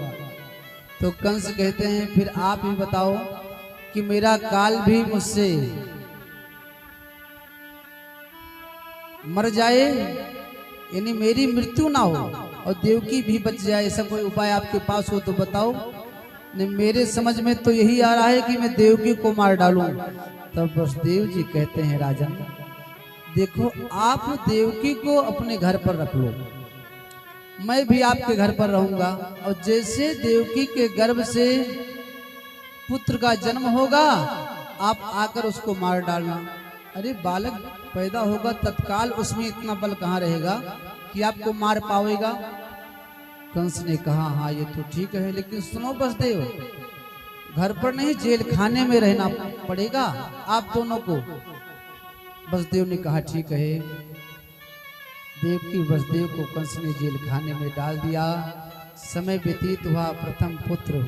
[SPEAKER 1] तो कंस कहते हैं फिर आप ही बताओ कि मेरा काल भी मुझसे मर जाए, यानी मेरी मृत्यु ना हो और देवकी भी बच जाए, ऐसा कोई उपाय आपके पास हो तो बताओ। नहीं, मेरे समझ में तो यही आ रहा है कि मैं देवकी को मार डालूं। तब वसुदेव जी कहते हैं राजा देखो, आप देवकी को अपने घर पर रख लो, मैं भी आपके घर पर रहूंगा, और जैसे देवकी के गर्भ से पुत्र का जन्म होगा आप आकर उसको मार डालना। अरे बालक पैदा होगा तत्काल उसमें इतना बल कहाँ रहेगा कि आपको मार पाएगा। कंस ने कहा हाँ ये तो ठीक है, लेकिन सुनो वसुदेव, घर पर नहीं जेल खाने में रहना पड़ेगा आप दोनों को। वसुदेव ने कहा ठीक है। देवकी वसुदेव को कंस ने जेल खाने में डाल दिया। समय व्यतीत हुआ, प्रथम पुत्र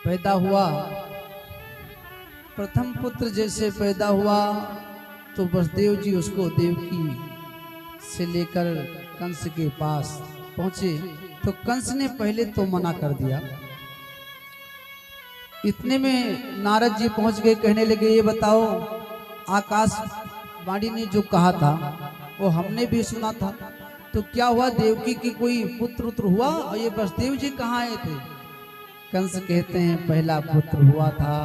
[SPEAKER 1] पैदा हुआ। प्रथम पुत्र जैसे पैदा हुआ तो वसुदेव जी उसको देवकी से लेकर कंस के पास पहुंचे, तो कंस ने पहले तो मना कर दिया। इतने में नारद जी पहुंच गए, कहने लगे ये बताओ आकाशवाणी ने जो कहा था वो हमने भी सुना था, तो क्या हुआ देवकी की कोई पुत्र उत्र हुआ और ये वसुदेव जी कहाँ आए थे? कंस कहते हैं पहला पुत्र हुआ था,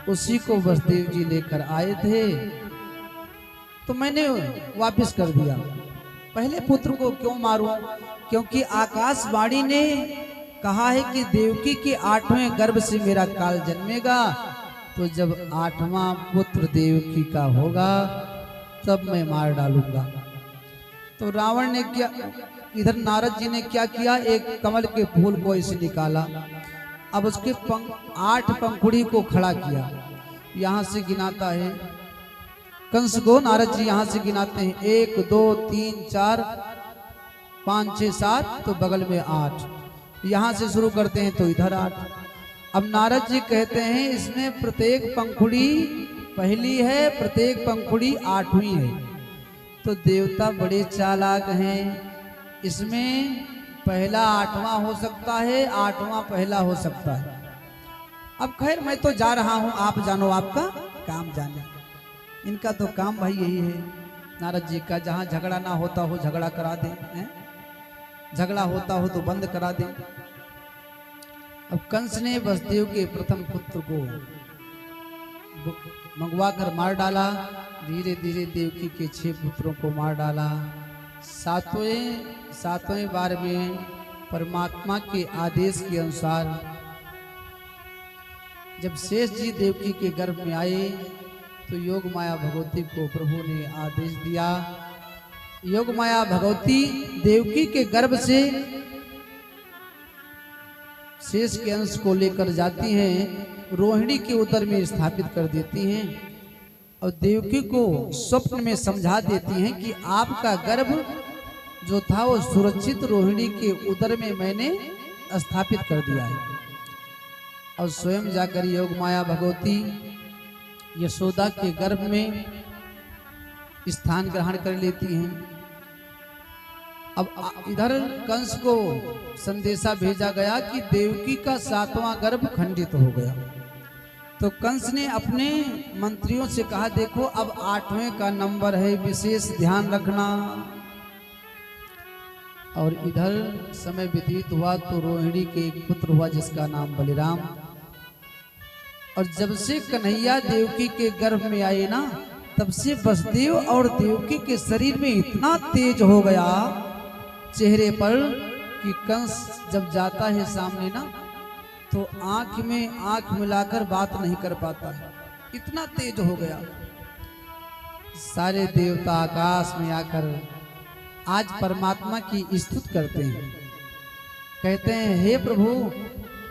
[SPEAKER 1] उसी को वसुदेव जी लेकर आए थे तो मैंने वापस कर दिया। पहले पुत्र को क्यों मारूं? क्योंकि आकाशवाणी ने कहा है कि देवकी के 8वें गर्भ से मेरा काल जन्मेगा, तो जब 8वां पुत्र देवकी का होगा तब मैं मार डालूंगा। तो रावण ने क्या, इधर नारद जी ने क्या किया, एक कमल के फूल को इसे निकाला, अब उसके 8 पंखुड़ी को खड़ा किया। यहाँ से गिनाता है कंस को, नारद जी यहाँ से गिनाते हैं 1 2 3 4 5 6 7, तो बगल में 8, यहाँ से शुरू करते हैं तो इधर 8। अब नारद जी कहते हैं इसमें प्रत्येक पंखुड़ी पहली है, प्रत्येक पंखुड़ी 8वीं है। तो देवता बड़े चालाक हैं, इसमें पहला 8वां हो सकता है, 8वां पहला हो सकता है। अब खैर मैं तो जा रहा हूं, आप जानो आपका काम जाने। इनका तो काम भाई यही है नारद जी का, जहां झगड़ा ना होता हो झगड़ा करा दे, झगड़ा होता हो तो बंद करा दे। अब कंस ने वसुदेव के प्रथम पुत्र को मंगवा कर मार डाला। धीरे धीरे देवकी के 6 पुत्रों को मार डाला। सातवें बार में परमात्मा के आदेश के अनुसार जब शेष जी देवकी के गर्भ में आए तो योग माया भगवती को प्रभु ने आदेश दिया। योग माया भगवती देवकी के गर्भ से शेष के अंश को लेकर जाती हैं, रोहिणी के उदर में स्थापित कर देती हैं और देवकी को स्वप्न में समझा देती हैं कि आपका गर्भ जो था वो सुरक्षित रोहिणी के उदर में मैंने स्थापित कर दिया है। और स्वयं जाकर योग माया भगवती यशोदा के गर्भ में स्थान ग्रहण कर लेती हैं। अब इधर कंस को संदेशा भेजा गया कि देवकी का 7वां गर्भ खंडित हो गया। तो कंस ने अपने मंत्रियों से कहा देखो अब 8वें का नंबर है, विशेष ध्यान रखना। और इधर समय व्यतीत हुआ तो रोहिणी के एक पुत्र हुआ जिसका नाम बलिराम। और जब से कन्हैया देवकी के गर्भ में आए ना, तब से वसुदेव और देवकी के शरीर में इतना तेज हो गया चेहरे पर कि कंस जब जाता है सामने ना तो आंख में आंख मिलाकर बात नहीं कर पाता है, इतना तेज हो गया। सारे देवता आकाश में आकर आज परमात्मा की स्तुति करते हैं। कहते हैं, हे प्रभु,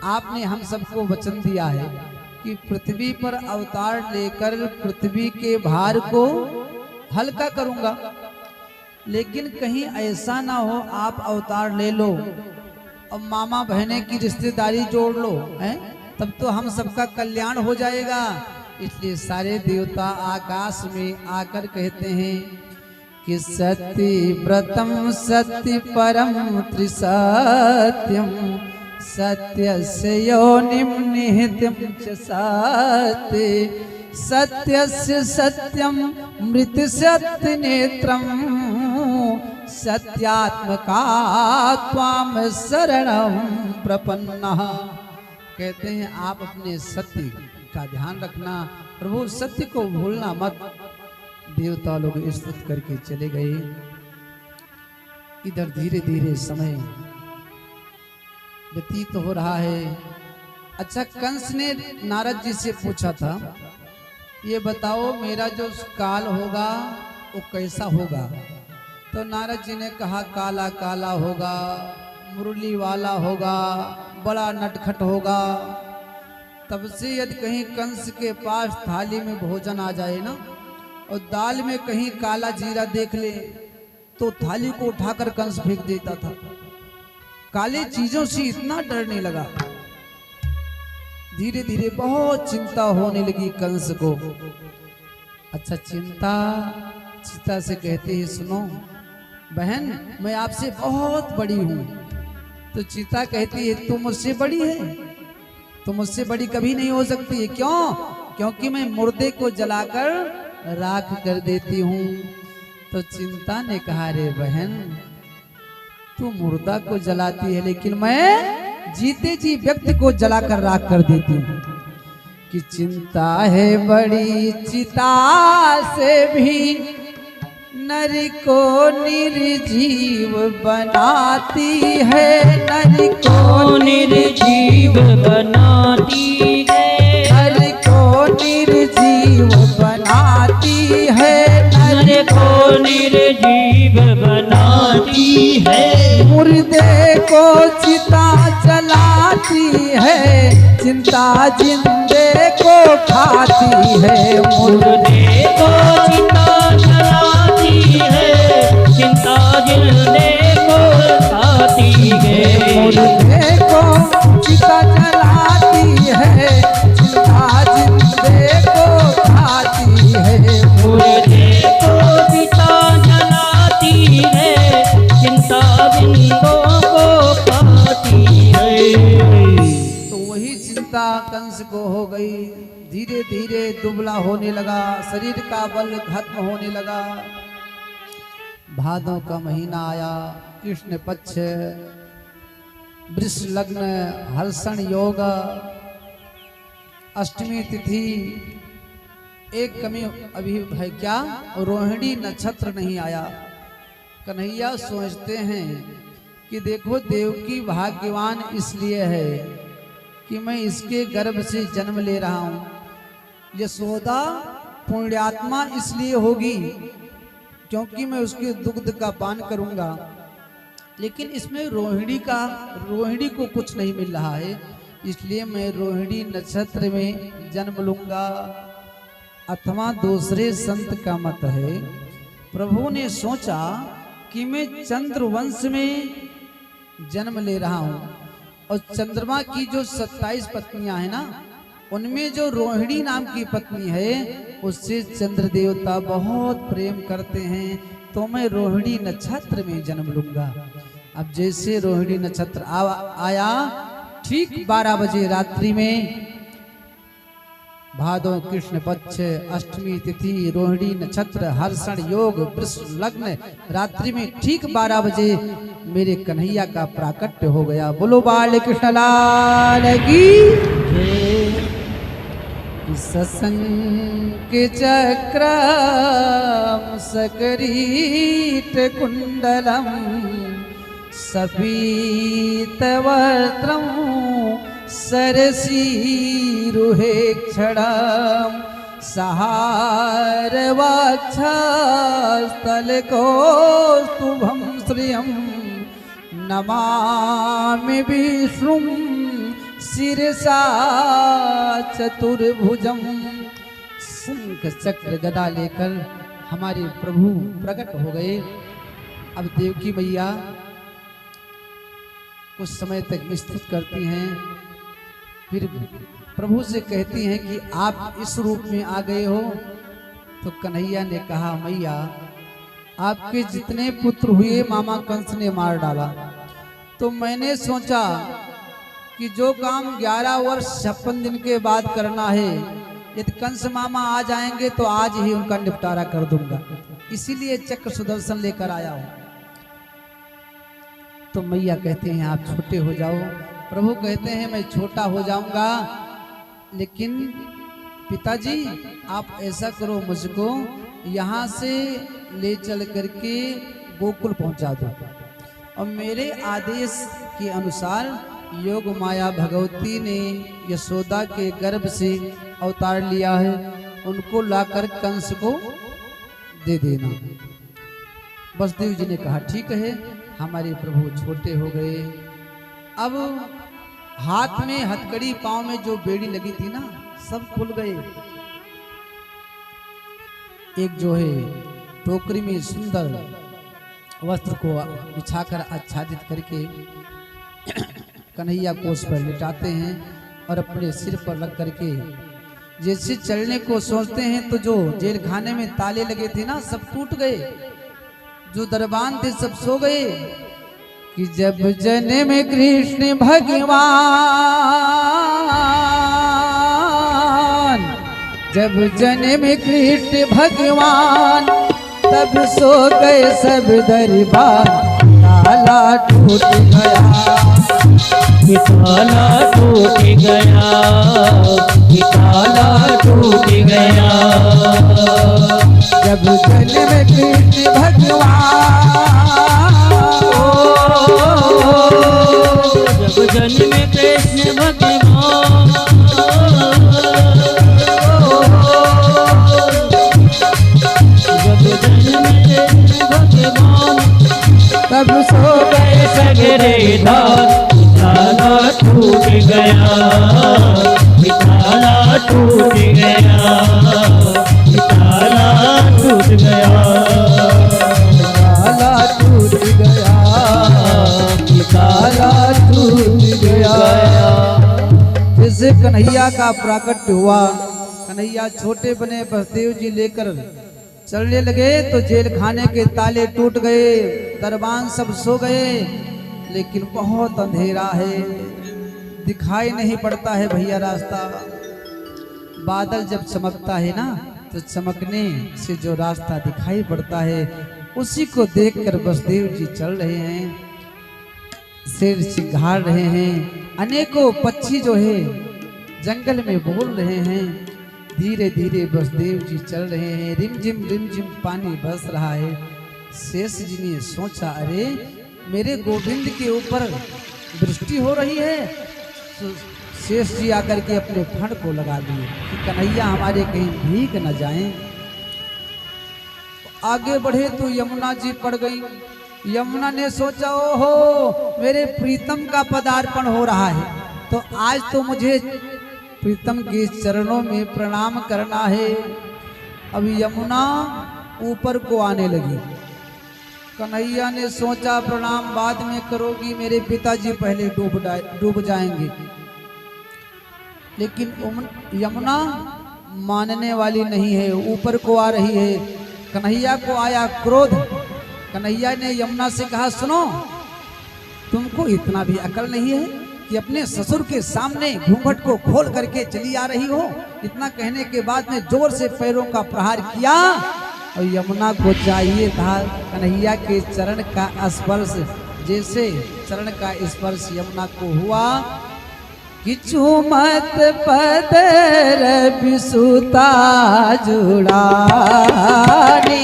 [SPEAKER 1] आपने हम सबको वचन दिया है कि पृथ्वी पर अवतार लेकर पृथ्वी के भार को हल्का करूंगा, लेकिन कहीं ऐसा ना हो आप अवतार ले लो और मामा बहने की रिश्तेदारी जोड़ लो, हैं? तब तो हम सबका कल्याण हो जाएगा। इसलिए सारे देवता आकाश में आकर कहते हैं कि सत्य व्रतम सत्य परम त्रिसत्यम सत्यस्य योनिम निहितम च सत्य सत्यस्य सत्यम मृत सत्य नेत्रम सत्यात्मका त्वाम शरणम प्रपन्नः। कहते हैं आप अपने सत्य का ध्यान रखना, प्रभु सत्य को भूलना मत। देवता लोग स्तुति करके चले गए। इधर धीरे धीरे समय व्यतीत हो रहा है। अच्छा, कंस ने नारद जी से पूछा था, ये बताओ मेरा जो काल होगा वो कैसा होगा? तो नारद जी ने कहा, काला काला होगा, मुरली वाला होगा, बड़ा नटखट होगा। तब से यदि कहीं कंस के पास थाली में भोजन आ जाए ना और दाल में कहीं काला जीरा देख ले तो थाली को उठाकर कंस फेंक देता था। काले चीजों से इतना डरने लगा। धीरे धीरे बहुत चिंता होने लगी कंस को। अच्छा, चिंता से कहते हैं, सुनो बहन, मैं आपसे बहुत बड़ी हूं। तो चिता कहती है, तू मुझसे बड़ी है? तो मुझसे बड़ी कभी नहीं हो सकती है। क्यों? क्योंकि मैं मुर्दे को जलाकर राख कर देती हूँ। तो चिंता ने कहा, रे बहन, तू मुर्दा को जलाती है, लेकिन मैं जीते जी व्यक्ति को जलाकर राख कर देती हूँ। कि चिंता है बड़ी चिता से भी नर को निर्जीव बनाती है, नर को
[SPEAKER 2] निर्जीव बनाती है,
[SPEAKER 1] नर को निर्जीव बनाती है,
[SPEAKER 2] नर को निर्जीव बनाती है,
[SPEAKER 1] मुर्दे को चिता जलाती है, चिंता जिंदे को खाती है,
[SPEAKER 2] मुर्दे को चिता जलाती है, चिंता जिंदे को खाती है,
[SPEAKER 1] मुर्दे को चिता जलाती है, चिंता जिंदे को खाती है,
[SPEAKER 2] मुर्दे को चिता जलाती है, चिंता जिंदों को खाती है।
[SPEAKER 1] तो वही चिंता कंस को हो गई। धीरे धीरे दुबला होने लगा, शरीर का बल खत्म होने लगा। भादों का महीना आया, कृष्ण पक्ष, वृष लग्न, हर्षण योग, अष्टमी तिथि। एक कमी अभी है क्या? रोहिणी नक्षत्र नहीं आया। कन्हैया सोचते हैं कि देखो, देवकी भाग्यवान इसलिए है कि मैं इसके गर्भ से जन्म ले रहा हूँ। यशोदा पुण्यात्मा इसलिए होगी क्योंकि मैं उसके दुग्ध का पान करूंगा। लेकिन इसमें रोहिणी को कुछ नहीं मिल रहा है, इसलिए मैं रोहिणी नक्षत्र में जन्म लूंगा। अथवा दूसरे संत का मत है, प्रभु ने सोचा कि मैं चंद्रवंश में जन्म ले रहा हूँ और चंद्रमा की जो 27 पत्नियां हैं ना, उनमें जो रोहिणी नाम की पत्नी है उससे चंद्र देवता बहुत प्रेम करते हैं, तो मैं रोहिणी नक्षत्र में जन्म लूंगा। अब जैसे रोहिणी नक्षत्र आया, ठीक 12 बजे रात्रि में, भादों कृष्ण पक्ष, अष्टमी तिथि, रोहिणी नक्षत्र, हर्षण योग, वृष लग्न, रात्रि में ठीक 12 बजे मेरे कन्हैया का प्राकट्य हो गया। बोलो बाल कृष्ण लाल की। ससंक चक्रम सकरीट कुंडलम सपीतवस्त्रम सरसीरुहे क्षणम सहार वक्षस्थलकौस्तुभं श्रियं नमामि विष्णुं शिरसा चतुर्भुजं। शंख चक्र गदा लेकर हमारे प्रभु प्रकट हो गए। अब देवकी मैया कुछ समय तक स्तुति करती हैं, फिर प्रभु से कहती हैं कि आप इस रूप में आ गए हो। तो कन्हैया ने कहा, मैया आपके जितने पुत्र हुए मामा कंस ने मार डाला, तो मैंने सोचा कि जो काम 11 वर्ष 56 दिन के बाद करना है, यदि कंस मामा आ जाएंगे तो आज ही उनका निपटारा कर दूंगा, इसीलिए चक्र सुदर्शन लेकर आया हूं। तो मैया कहते हैं आप छोटे हो जाओ। प्रभु कहते हैं मैं छोटा हो जाऊंगा, लेकिन पिताजी आप ऐसा करो, मुझको यहाँ से ले चल करके गोकुल पहुंचा दो, और मेरे आदेश के अनुसार योग माया भगवती ने यशोदा के गर्भ से अवतार लिया है, उनको लाकर कंस को दे देना। वसुदेव जी ने कहा ठीक है। हमारे प्रभु छोटे हो गए। अब हाथ में हथकड़ी, पांव में जो बेड़ी लगी थी ना, सब खुल गए। एक जो है टोकरी में सुंदर वस्त्र को बिछाकर आच्छादित करके कन्हैया को उस पर लिटाते हैं और अपने सिर पर रख करके जैसे चलने को सोचते हैं, तो जो जेल खाने में ताले लगे थे ना, सब टूट गए। जो दरबान थे सब सो गए। कि जब जन्म कृष्ण भगवान, जब जन्म कृष्ण भगवान, तब सो गए सब दरबार। ताला टूट गया,
[SPEAKER 2] ताला टूट गया, ताला टूट गया।
[SPEAKER 1] जब जन्म कृष्ण भगवान,
[SPEAKER 2] जब जन्म कृष्ण भगवान, जब जन्म कृष्ण भगवान,
[SPEAKER 1] तब सो गए
[SPEAKER 2] सगरे धार। ताला टूट गया, ताला टूट गया, ताला टूट गया,
[SPEAKER 1] ताला टूट गया, ताला टूट गया। जैसे कन्हैया का प्राकट्य हुआ, कन्हैया छोटे बने, वसुदेव जी लेकर चलने लगे तो जेल खाने के ताले टूट गए, दरबान सब सो गए। लेकिन बहुत अंधेरा है, दिखाई नहीं पड़ता है भैया रास्ता। बादल जब चमकता है ना, तो चमकने से जो रास्ता दिखाई पड़ता है, उसी को देखकर वसुदेव जी चल रहे हैं, सिर सिंघाड़ रहे हैं। अनेकों पक्षी जो है जंगल में बोल रहे हैं। धीरे धीरे वसुदेव जी चल रहे हैं, रिमझिम पानी बरस रहा है। शेष जी ने सोचा, अरे मेरे गोविंद के ऊपर दृष्टि हो रही है। शेष जी आकर के अपने फण को लगा लिए कि कन्हैया हमारे कहीं भीग न जाएं। आगे बढ़े तो यमुना जी पड़ गई। यमुना ने सोचा, ओहो मेरे प्रीतम का पदार्पण हो रहा है, तो आज तो मुझे प्रीतम के चरणों में प्रणाम करना है। अब यमुना ऊपर को आने लगी। कन्हैया ने सोचा, प्रणाम बाद में करोगी, मेरे पिताजी पहले डूब जाएंगे। लेकिन यमुना मानने वाली नहीं है, ऊपर को आ रही है। कन्हैया को आया क्रोध। कन्हैया ने यमुना से कहा, सुनो, तुमको इतना भी अकल नहीं है कि अपने ससुर के सामने घूंघट को खोल करके चली आ रही हो। इतना कहने के बाद में जोर से पैरों का प्रहार किया, और यमुना को चाहिए था कन्हैया के चरण का स्पर्श। जैसे चरण का स्पर्श यमुना को हुआ कि चुमत पदर बिसुता जुड़ानी,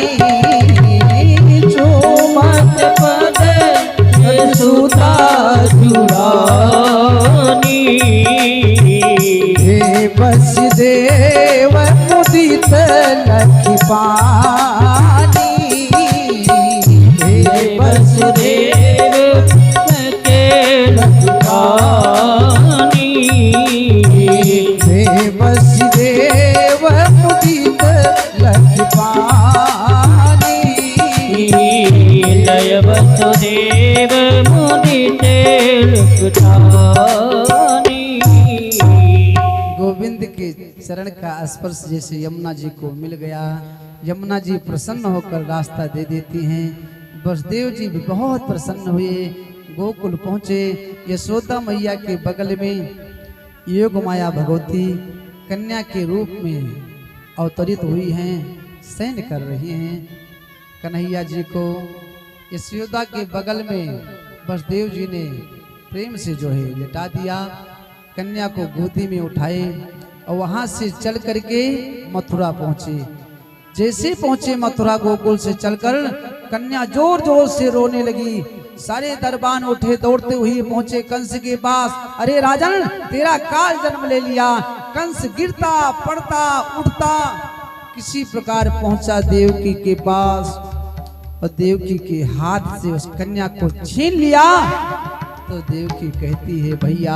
[SPEAKER 1] चुमत पदर बिसुता जुड़ानी। हे वसुदेव मुदित लखी पानी।
[SPEAKER 2] हे वसुदेव के लखपानी।
[SPEAKER 1] हे वसुदेव मुदित लखी पानी।
[SPEAKER 2] जय वसुदेव मुदित लखपानी।
[SPEAKER 1] गोविंद के चरण का स्पर्श जैसे यमुना जी को मिल गया, यमुना जी प्रसन्न होकर रास्ता दे देती हैं। वसुदेव जी भी बहुत प्रसन्न हुए, गोकुल पहुँचे। यशोदा मैया के बगल में योग माया भगवती कन्या के रूप में अवतरित हुई हैं, शयन कर रही हैं। कन्हैया जी को यशोदा के बगल में वसुदेव जी ने प्रेम से जो है लिटा दिया, कन्या को गोदी में उठाए और वहां से चल करके मथुरा पहुंचे। जैसे पहुंचे मथुरा, गोकुल से चलकर कन्या जोर जोर से रोने लगी। सारे दरबान उठे, दौड़ते हुए पहुंचे कंस के पास। अरे राजन, तेरा काल जन्म ले लिया। कंस गिरता पड़ता उठता किसी प्रकार पहुंचा देवकी के पास और देवकी के हाथ से उस कन्या को छीन लिया। तो देवकी कहती है, भैया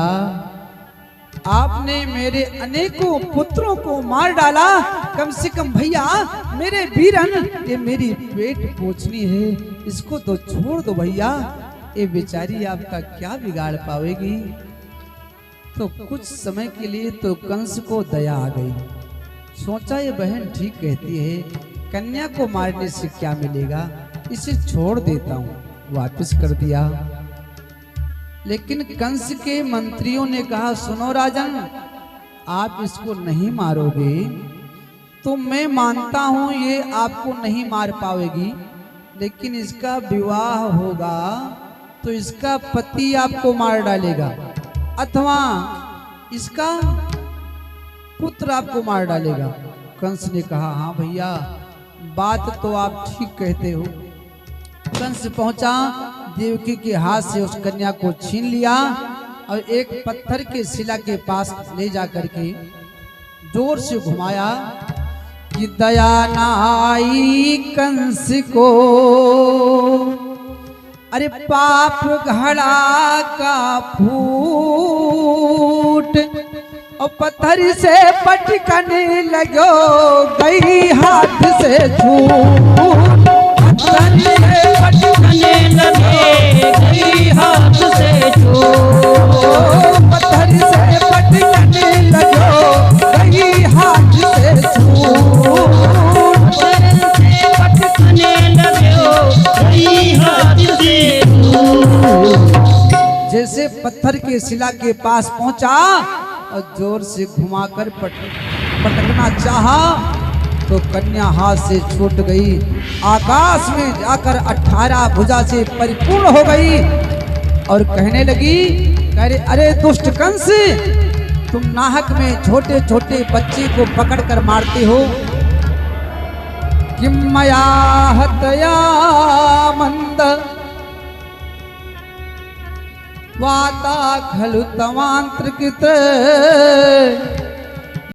[SPEAKER 1] आपने मेरे अनेकों पुत्रों को मार डाला, कम से कम भैया मेरे वीरन, ये मेरी पेट पोछनी है, इसको तो छोड़ दो भैया, ये बेचारी आपका क्या बिगाड़ पावेगी। तो कुछ समय के लिए तो कंस को दया आ गई, सोचा ये बहन ठीक कहती है, कन्या को मारने से क्या मिलेगा, इसे छोड़ देता हूँ, वापस कर दिया। लेकिन कंस के मंत्रियों ने कहा, सुनो राजन, आप इसको नहीं मारोगे तो मैं मानता हूं ये आपको नहीं मार पाएगी, लेकिन इसका विवाह होगा तो इसका पति आपको मार डालेगा अथवा इसका पुत्र आपको मार डालेगा। कंस ने कहा, हाँ भैया बात तो आप ठीक कहते हो। कंस पहुंचा, देवकी के हाथ से उस कन्या को छीन लिया और एक पत्थर के शिला के पास ले जा करके जोर से घुमाया कि दया ना आई कंस को, अरे पाप घड़ा का फूट और पत्थर से पटकने लगो गई हाथ से छूट। पत्थर से
[SPEAKER 2] पटकने लगे गई हाथ से छूट।
[SPEAKER 1] पत्थर से पटकने लगो गई हाथ से छूट।
[SPEAKER 2] पटकने लगे गई हाथ से छूट।
[SPEAKER 1] जैसे पत्थर के शिला के पास पहुंचा और जोर से घुमाकर पटकना चाहा तो कन्या हाथ से छूट गई, आकाश में जाकर 18 भुजा से परिपूर्ण हो गई और कहने लगी, अरे दुष्ट कंस, तुम नाहक में छोटे छोटे बच्चे को पकड़कर मारते हो। किम मया हतया मंद वाता खलु तवांत्रकृत